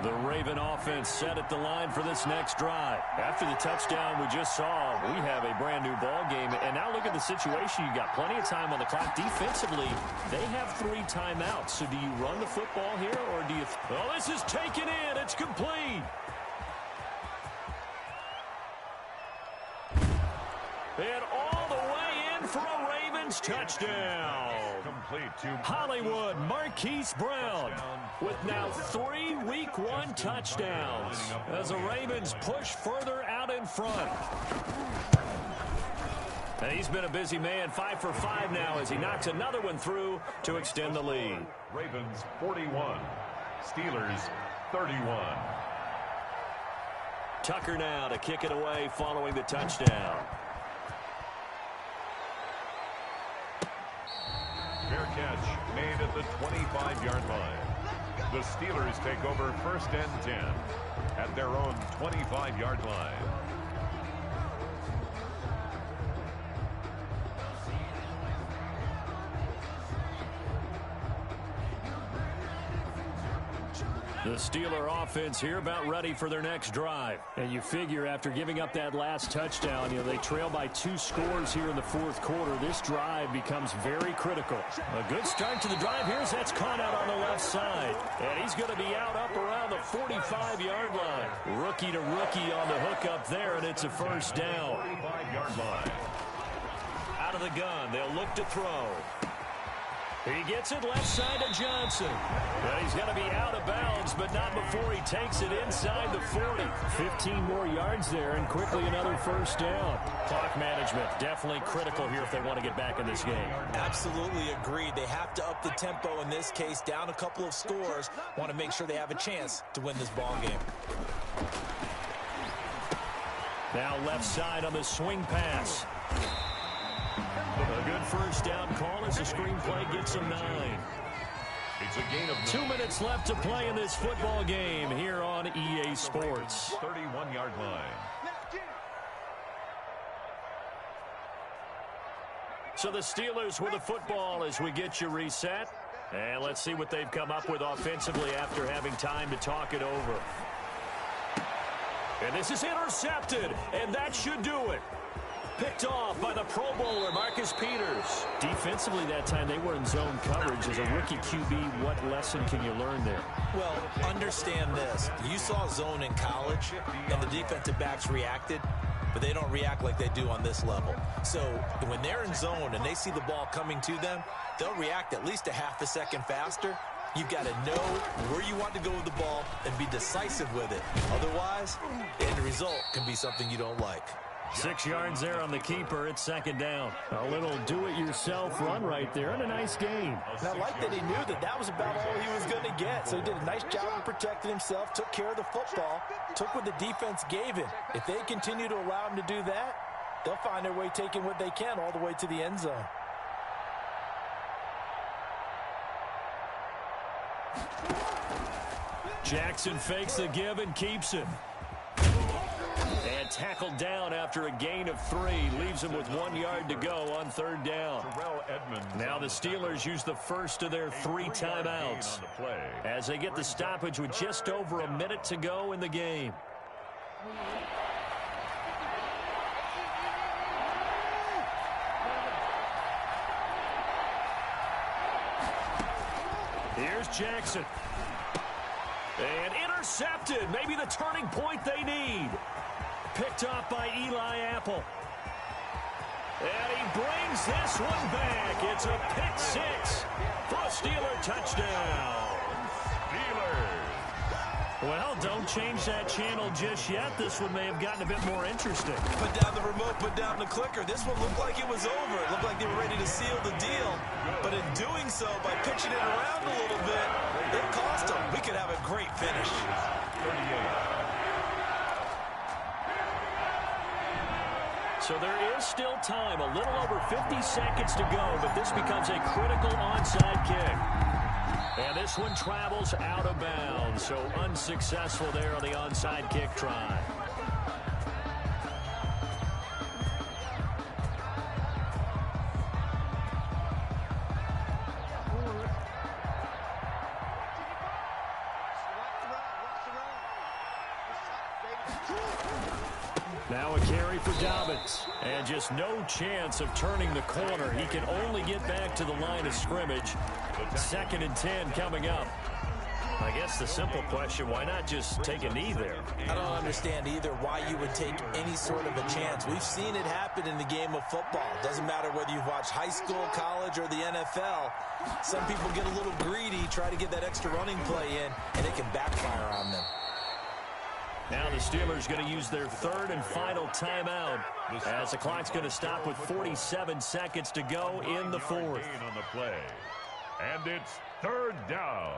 The Raven offense set at the line for this next drive. After the touchdown we just saw, we have a brand new ball game. And now look at the situation. You got plenty of time on the clock. Defensively, they have 3 timeouts. So do you run the football here or do you... Oh, this is taken in. It's complete. And all the way in for a Ravens touchdown. Complete to Hollywood Marquise Brown with now 3 Week 1 touchdowns as the Ravens push further out in front. And he's been a busy man, 5 for 5 now as he knocks another one through to extend the lead. Ravens 41, Steelers 31. Tucker now to kick it away following the touchdown. Fair catch made at the 25-yard line. The Steelers take over 1st and 10 at their own 25-yard line. The Steeler offense here about ready for their next drive. And you figure after giving up that last touchdown, they trail by 2 scores here in the 4th quarter. This drive becomes very critical. A good start to the drive. Here's that's caught out on the left side. And he's going to be out up around the 45-yard line. Rookie to rookie on the hook up there, and it's a 1st down. 45-yard line. Out of the gun, they'll look to throw. He gets it left side to Johnson. But he's going to be out of bounds, but not before he takes it inside the 40. 15 more yards there, and quickly another first down. Clock management, definitely critical here if they want to get back in this game. Absolutely agreed. They have to up the tempo in this case, down a couple of scores. Want to make sure they have a chance to win this ball game. Now left side on the swing pass. A good first down call as the screenplay gets him 9. It's a gain of 2 minutes left to play in this football game here on EA Sports. 31-yard line. So the Steelers with the football as we get you reset. And let's see what they've come up with offensively after having time to talk it over. And this is intercepted, and that should do it. Picked off by the Pro Bowler, Marcus Peters. Defensively that time, they were in zone coverage. As a rookie QB, what lesson can you learn there? Well, understand this. You saw zone in college, and the defensive backs reacted, but they don't react like they do on this level. So when they're in zone and they see the ball coming to them, they'll react at least a half a second faster. You've got to know where you want to go with the ball and be decisive with it. Otherwise, the end result can be something you don't like. 6 yards there on the keeper. It's second down. A little do-it-yourself run right there and a nice gain. And I like that he knew that that was about all he was going to get. So he did a nice job of protecting himself, took care of the football, took what the defense gave him. If they continue to allow him to do that, they'll find their way taking what they can all the way to the end zone. Jackson fakes the give and keeps him. And tackled down after a gain of 3. Leaves him with 1 yard to go on third down. Now the Steelers use the first of their 3 timeouts as they get the stoppage with just over a minute to go in the game. Here's Jackson. And intercepted. Maybe the turning point they need. Picked off by Eli Apple. And he brings this one back. It's a pick 6 for a Steeler touchdown. Steelers. Well, don't change that channel just yet. This one may have gotten a bit more interesting. Put down the remote, put down the clicker. This one looked like it was over. It looked like they were ready to seal the deal. But in doing so, by pitching it around a little bit, it cost them. We could have a great finish. 38. So there is still time, a little over 50 seconds to go, but this becomes a critical onside kick. And this one travels out of bounds, so unsuccessful there on the onside kick try. Now a carry for Dobbins. And just no chance of turning the corner. He can only get back to the line of scrimmage. 2nd and 10 coming up. I guess the simple question, why not just take a knee there? I don't understand either why you would take any sort of a chance. We've seen it happen in the game of football. It doesn't matter whether you've watched high school, college, or the NFL. Some people get a little greedy, try to get that extra running play in, and it can backfire on them. Now the Steelers going to use their 3rd and final timeout as the clock's going to stop with 47 seconds to go in the 4th. On the play. And it's 3rd down.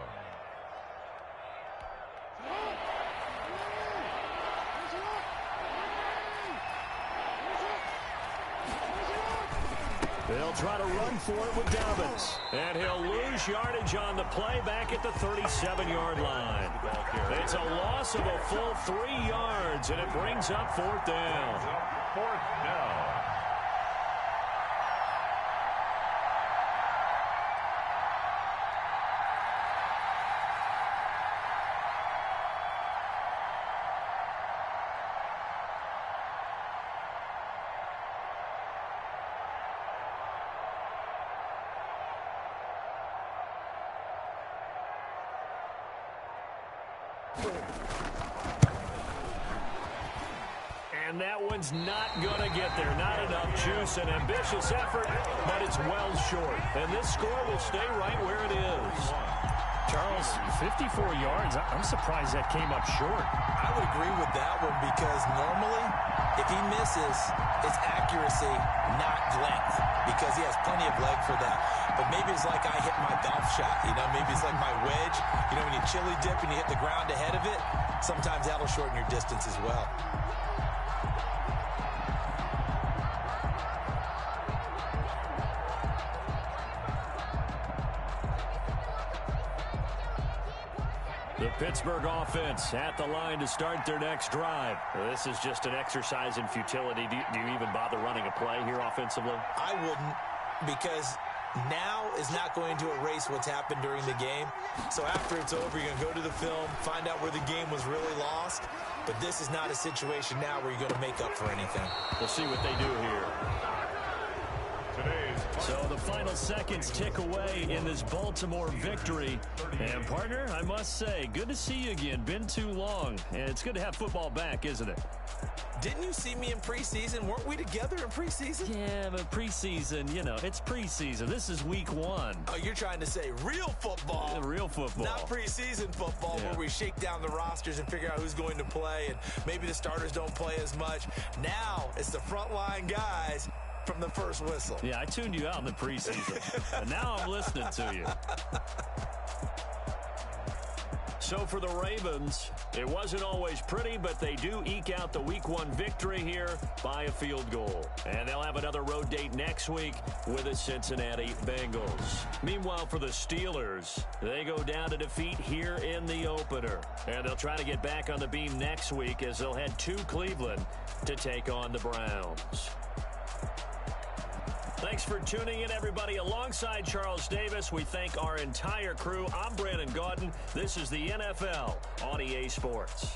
They'll try to run for it with Dobbins. And he'll lose yardage on the play back at the 37-yard line. It's a loss of a full 3 yards, and it brings up 4th down. 4th down. And that one's not going to get there. Not enough juice. An ambitious effort, but it's well short. And this score will stay right where it is. Charles, 54 yards. I'm surprised that came up short. I would agree with that one because normally, if he misses, it's accuracy, not length, because he has plenty of leg for that. But maybe it's like I hit my golf shot, maybe it's like my wedge. When you chili dip and you hit the ground ahead of it, sometimes that'll shorten your distance as well. The Pittsburgh offense at the line to start their next drive. This is just an exercise in futility. Do you even bother running a play here offensively? I wouldn't, because now is not going to erase what's happened during the game. So after it's over, you're going to go to the film, find out where the game was really lost. But this is not a situation now where you're going to make up for anything. We'll see what they do here. So the final seconds tick away in this Baltimore victory. And, partner, I must say, good to see you again. Been too long. And it's good to have football back, isn't it? Didn't you see me in preseason? Weren't we together in preseason? Yeah, but preseason, it's preseason. This is week 1. Oh, you're trying to say real football. Yeah, real football. Not preseason football where we shake down the rosters and figure out who's going to play, and maybe the starters don't play as much. Now it's the frontline guys from the first whistle. Yeah, I tuned you out in the preseason. And now I'm listening to you. So for the Ravens, it wasn't always pretty, but they do eke out the Week 1 victory here by a field goal. And they'll have another road date next week with the Cincinnati Bengals. Meanwhile, for the Steelers, they go down to defeat here in the opener. And they'll try to get back on the beam next week as they'll head to Cleveland to take on the Browns. Thanks for tuning in, everybody. Alongside Charles Davis, we thank our entire crew. I'm Brandon Gaudin. This is the NFL on EA Sports.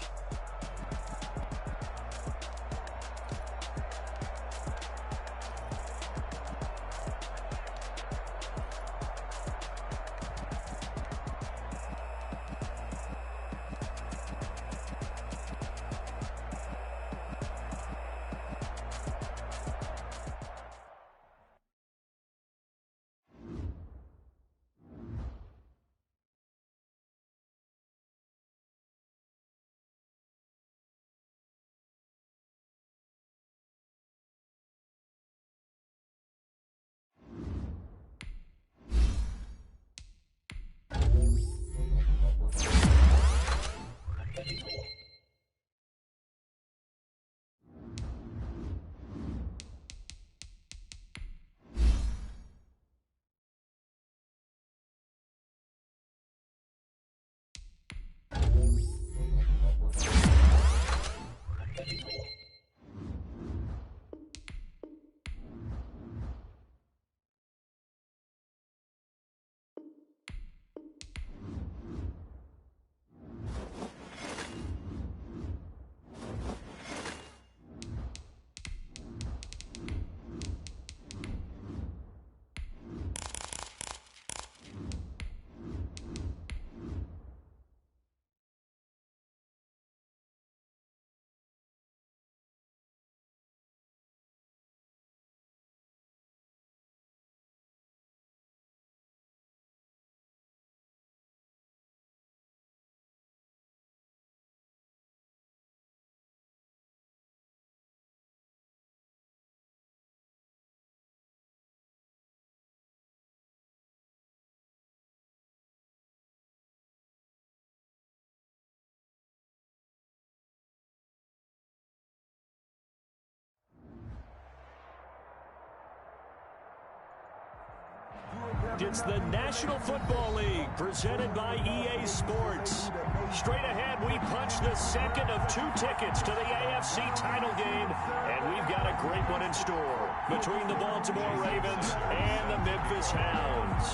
It's the National Football League presented by EA Sports. Straight ahead, we punch the second of 2 tickets to the AFC title game, and we've got a great one in store between the Baltimore Ravens and the Memphis Hounds.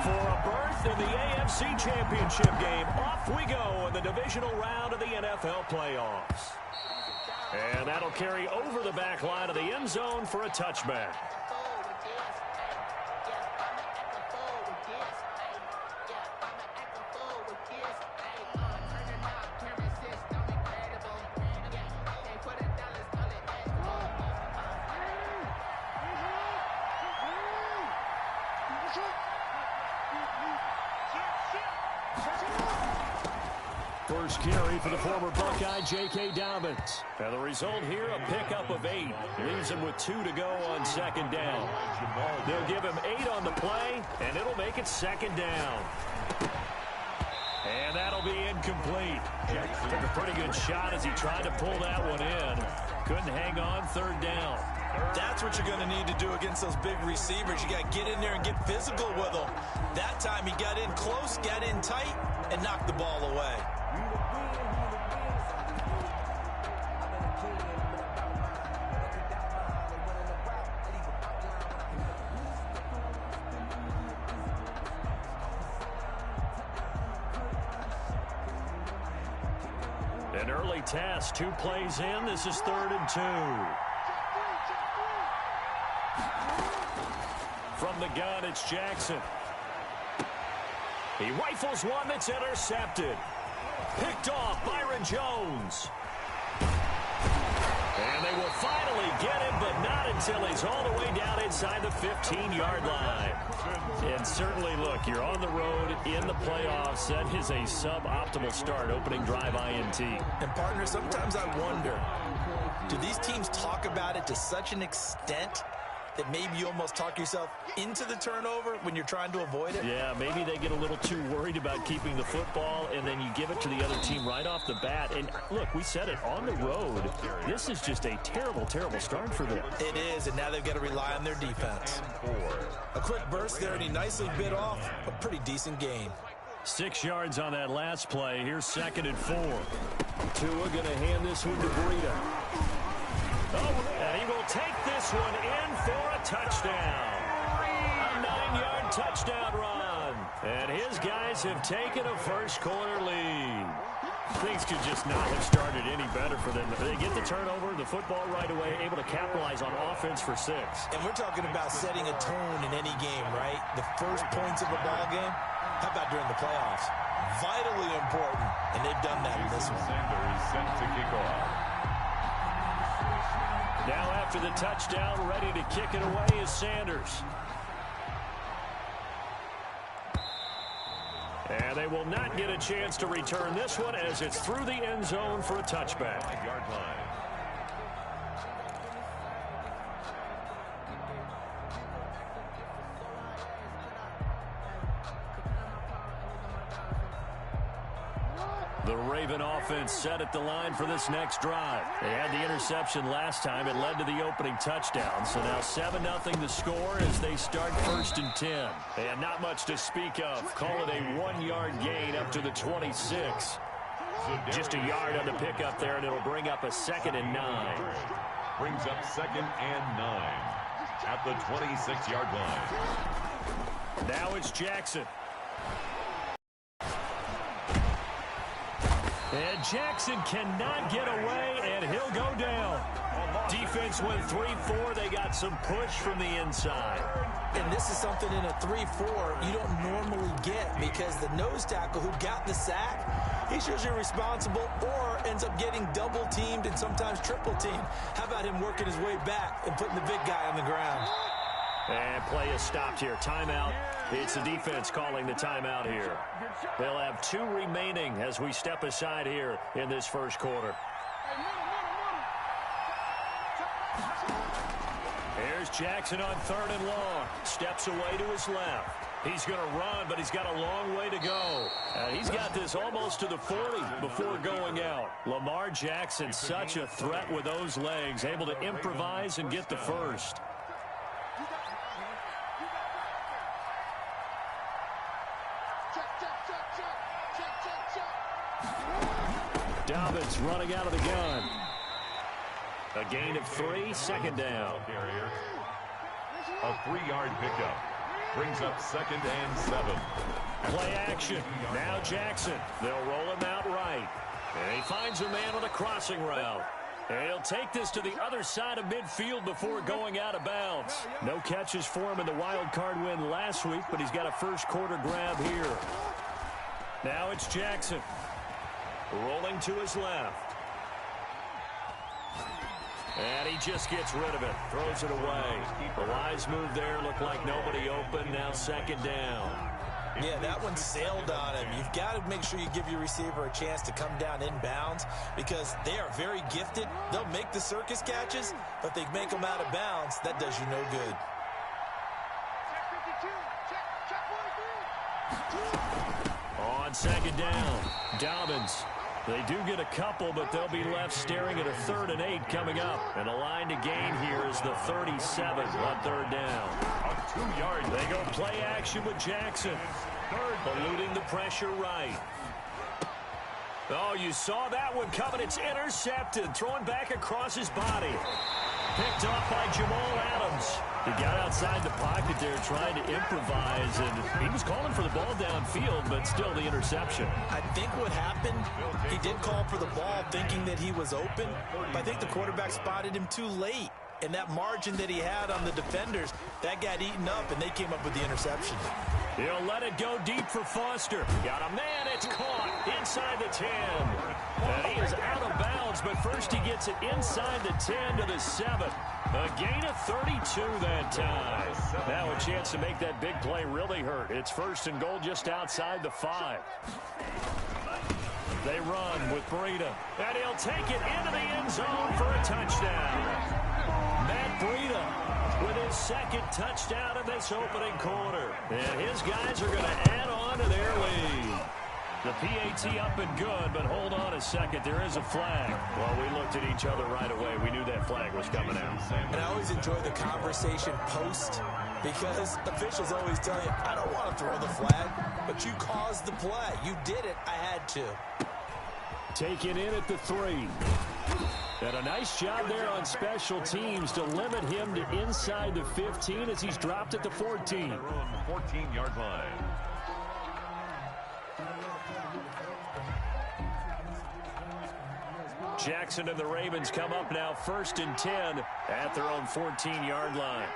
For a berth in the AFC Championship game, off we go in the divisional round of the NFL playoffs. And that'll carry over the back line of the end zone for a touchback. First carry for the former Buckeye, J.K. Dobbins. And the result here, a pickup of 8. Leaves him with 2 to go on second down. They'll give him 8 on the play, and it'll make it second down. And that'll be incomplete. Took a pretty good shot as he tried to pull that one in. Couldn't hang on, third down. That's what you're going to need to do against those big receivers. You got to get in there and get physical with them. That time he got in close, got in tight, and knocked the ball away. An early test, 2 plays in. This is 3rd and 2. From the gun, it's Jackson. He rifles one that's intercepted. Picked off Byron Jones. And they will finally get him, but not until he's all the way down inside the 15-yard line. And certainly, look, you're on the road in the playoffs. That is a suboptimal start, opening drive INT. And, partner, sometimes I wonder, do these teams talk about it to such an extent that maybe you almost talk yourself into the turnover when you're trying to avoid it? Yeah, maybe they get a little too worried about keeping the football, and then you give it to the other team right off the bat. And, look, we said it, on the road, this is just a terrible, terrible start for them. It is, and now they've got to rely on their defense. A quick burst there, and he nicely bit off a pretty decent gain. 6 yards on that last play. Here's 2nd and 4. Tua going to hand this one to Breida. Oh, and he will take this one in for a touchdown. A 9-yard touchdown run. And his guys have taken a first-quarter lead. Things could just not have started any better for them. They get the turnover, the football right away, able to capitalize on offense for 6. And we're talking about setting a tone in any game, right? The first points of a ball game. How about during the playoffs? Vitally important, and they've done that in this one. Sanders set to kick off. Now after the touchdown, ready to kick it away is Sanders. And they will not get a chance to return this one as it's through the end zone for a touchback. 5-yard line. The Raven offense set at the line for this next drive. They had the interception last time. It led to the opening touchdown. So now 7-0 the score as they start 1st and 10. And not much to speak of. Call it a 1-yard gain up to the 26. Just a yard on the pickup there, and it'll bring up a 2nd and 9. Brings up 2nd and 9 at the 26-yard line. Now it's Jackson. And Jackson cannot get away, and he'll go down. Defense went 3-4. They got some push from the inside. And this is something in a 3-4 you don't normally get because the nose tackle who got the sack, he's usually responsible or ends up getting double-teamed and sometimes triple-teamed. How about him working his way back and putting the big guy on the ground? And play is stopped here. Timeout. It's the defense calling the timeout here. They'll have 2 remaining as we step aside here in this first quarter. Here's Jackson on 3rd and long. Steps away to his left. He's going to run, but he's got a long way to go. He's got this almost to the 40 before going out. Lamar Jackson, such a threat with those legs, able to improvise and get the first. Dobbins running out of the gun. A gain of 3, 2nd down. A 3-yard pickup. Brings up 2nd and 7. Play action. Now Jackson. They'll roll him out right. And he finds a man on a crossing route. And he'll take this to the other side of midfield before going out of bounds. No catches for him in the wild card win last week, but he's got a first quarter grab here. Now it's Jackson. Rolling to his left. And he just gets rid of it. Throws it away. The wise move there. Looked like nobody open. Now 2nd down. Yeah, that one sailed on him. You've got to make sure you give your receiver a chance to come down inbounds because they are very gifted. They'll make the circus catches, but they make them out of bounds. That does you no good. On second down, Dobbins. They do get a couple, but they'll be left staring at a 3rd and 8 coming up. And the line to gain here is the 37 on 3rd down. On 2 yards. They go play action with Jackson. Eluding the pressure right. Oh, you saw that one coming. It's intercepted. Throwing back across his body. Picked off by Jamal Adams. He got outside the pocket there trying to improvise, and he was calling for the ball downfield, but still the interception. I think what happened, he did call for the ball thinking that he was open, but I think the quarterback spotted him too late. And that margin that he had on the defenders, that got eaten up, and they came up with the interception. He'll let it go deep for Foster. Got a man, it's caught inside the 10. And he is out of bounds, but first he gets it inside the 10 to the 7. A gain of 32 that time. Now a chance to make that big play really hurt. It's 1st and goal just outside the 5. They run with Breida, and he'll take it into the end zone for a touchdown. Matt Breida with his 2nd touchdown in this opening quarter. And his guys are going to add on to their lead. The PAT up and good, but hold on a second. There is a flag. Well, we looked at each other right away. We knew that flag was coming out. And I always enjoy the conversation post because officials always tell you, I don't want to throw the flag, but you caused the play. You did it. I had to. Taken in at the 3. And a nice job there on special teams to limit him to inside the 15 as he's dropped at the 14. 14-yard line. Jackson and the Ravens come up now 1st and 10 at their own 14-yard line.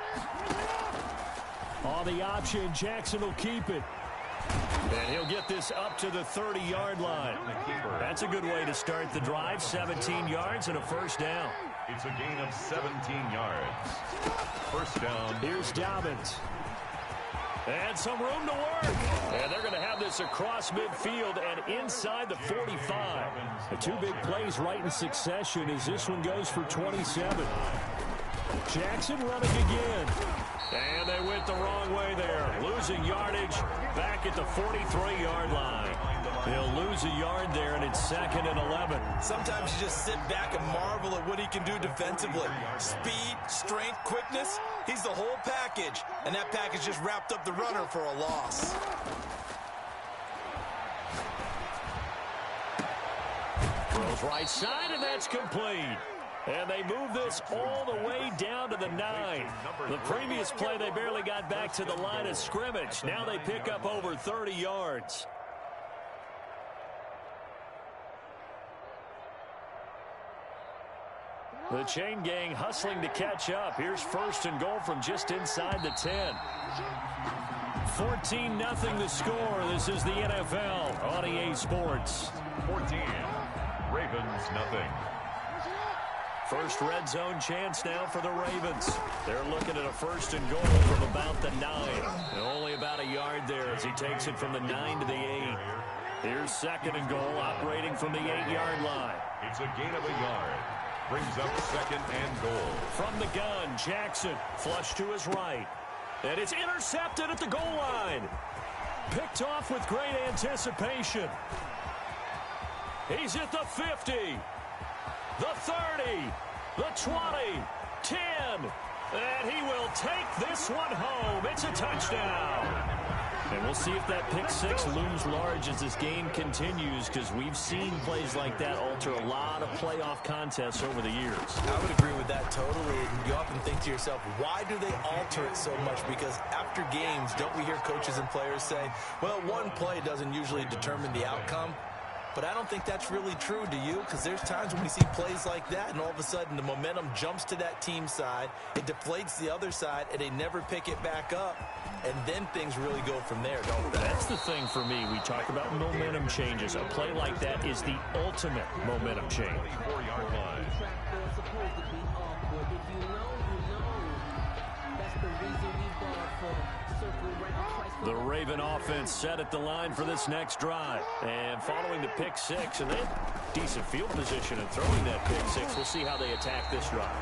On the option, Jackson will keep it. And he'll get this up to the 30-yard line. That's a good way to start the drive. 17 yards and a 1st down. It's a gain of 17 yards. 1st down. Here's Dobbins. And some room to work. And they're going to have this across midfield and inside the 45. The 2 big plays right in succession as this one goes for 27. Jackson running again. And they went the wrong way there. Losing yardage back at the 43-yard line. He'll lose a yard there, and it's 2nd and 11. Sometimes you just sit back and marvel at what he can do defensively. Speed, strength, quickness, he's the whole package. And that package just wrapped up the runner for a loss. Goes right side, and that's complete. And they move this all the way down to the 9. The previous play, they barely got back to the line of scrimmage. Now they pick up over 30 yards. The chain gang hustling to catch up. Here's 1st and goal from just inside the 10. 14-0 the score. This is the NFL on EA Sports. 14. Ravens nothing. First red zone chance now for the Ravens. They're looking at a 1st and goal from about the 9. And only about a yard there as he takes it from the 9 to the 8. Here's 2nd and goal operating from the 8-yard line. It's a gain of a yard. Brings up 2nd and goal. From the gun, Jackson flush to his right. And it's intercepted at the goal line. Picked off with great anticipation. He's at the 50. The 30, the 20, 10, and he will take this one home. It's a touchdown. And we'll see if that pick 6 looms large as this game continues, because we've seen plays like that alter a lot of playoff contests over the years. I would agree with that totally. And you often think to yourself, why do they alter it so much? Because after games, don't we hear coaches and players say, well, one play doesn't usually determine the outcome. But I don't think that's really true, do you? Because there's times when we see plays like that, and all of a sudden the momentum jumps to that team side, it deflates the other side, and they never pick it back up. And then things really go from there, don't they? That's the thing for me. We talk about momentum changes. A play like that is the ultimate momentum change. 4-yard line. The Raven offense set at the line for this next drive. And following the pick six, and they have decent field position in throwing that pick six. We'll see how they attack this drive.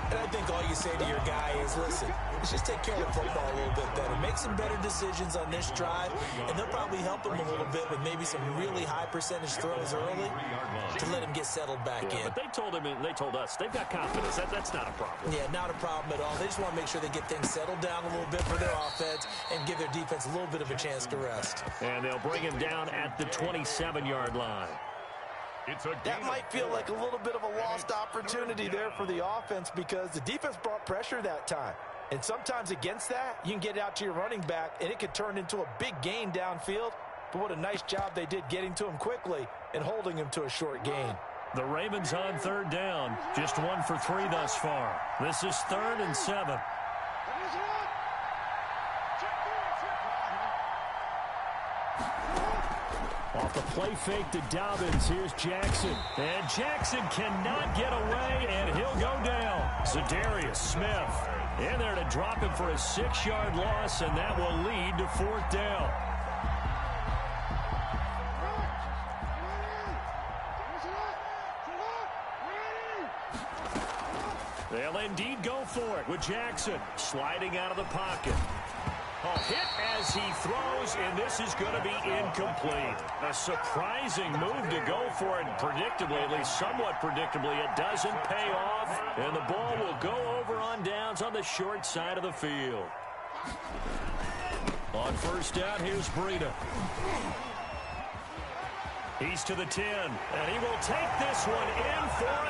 And I think all you say to your guy is, listen, let's just take care of the football a little bit better. Make some better decisions on this drive, and they'll probably help him a little bit with maybe some really high percentage throws early to let him get settled back in. But they told him, and they told us, they've got confidence. That's not a problem. Yeah, not a problem at all. They just want to make sure they get things settled down a little bit for their offense and give their defense a little bit of a chance to rest. And they'll bring him down at the 27-yard line. That might feel like a little bit of a lost opportunity there for the offense because the defense brought pressure that time. And sometimes against that, you can get out to your running back, and it could turn into a big gain downfield. But what a nice job they did getting to him quickly and holding him to a short gain. The Ravens on third down. Just 1 for 3 thus far. This is 3rd and 7. Off the play fake to Dobbins. Here's Jackson. And Jackson cannot get away, and he'll go down. Zadarius Smith in there to drop him for a 6-yard loss, and that will lead to 4th down. They'll indeed go for it with Jackson sliding out of the pocket. A hit as he throws, and this is going to be incomplete. A surprising move to go for it, predictably, at least somewhat predictably. It doesn't pay off, and the ball will go over on downs on the short side of the field. On first down, here's Breida. He's to the 10, and he will take this one in for a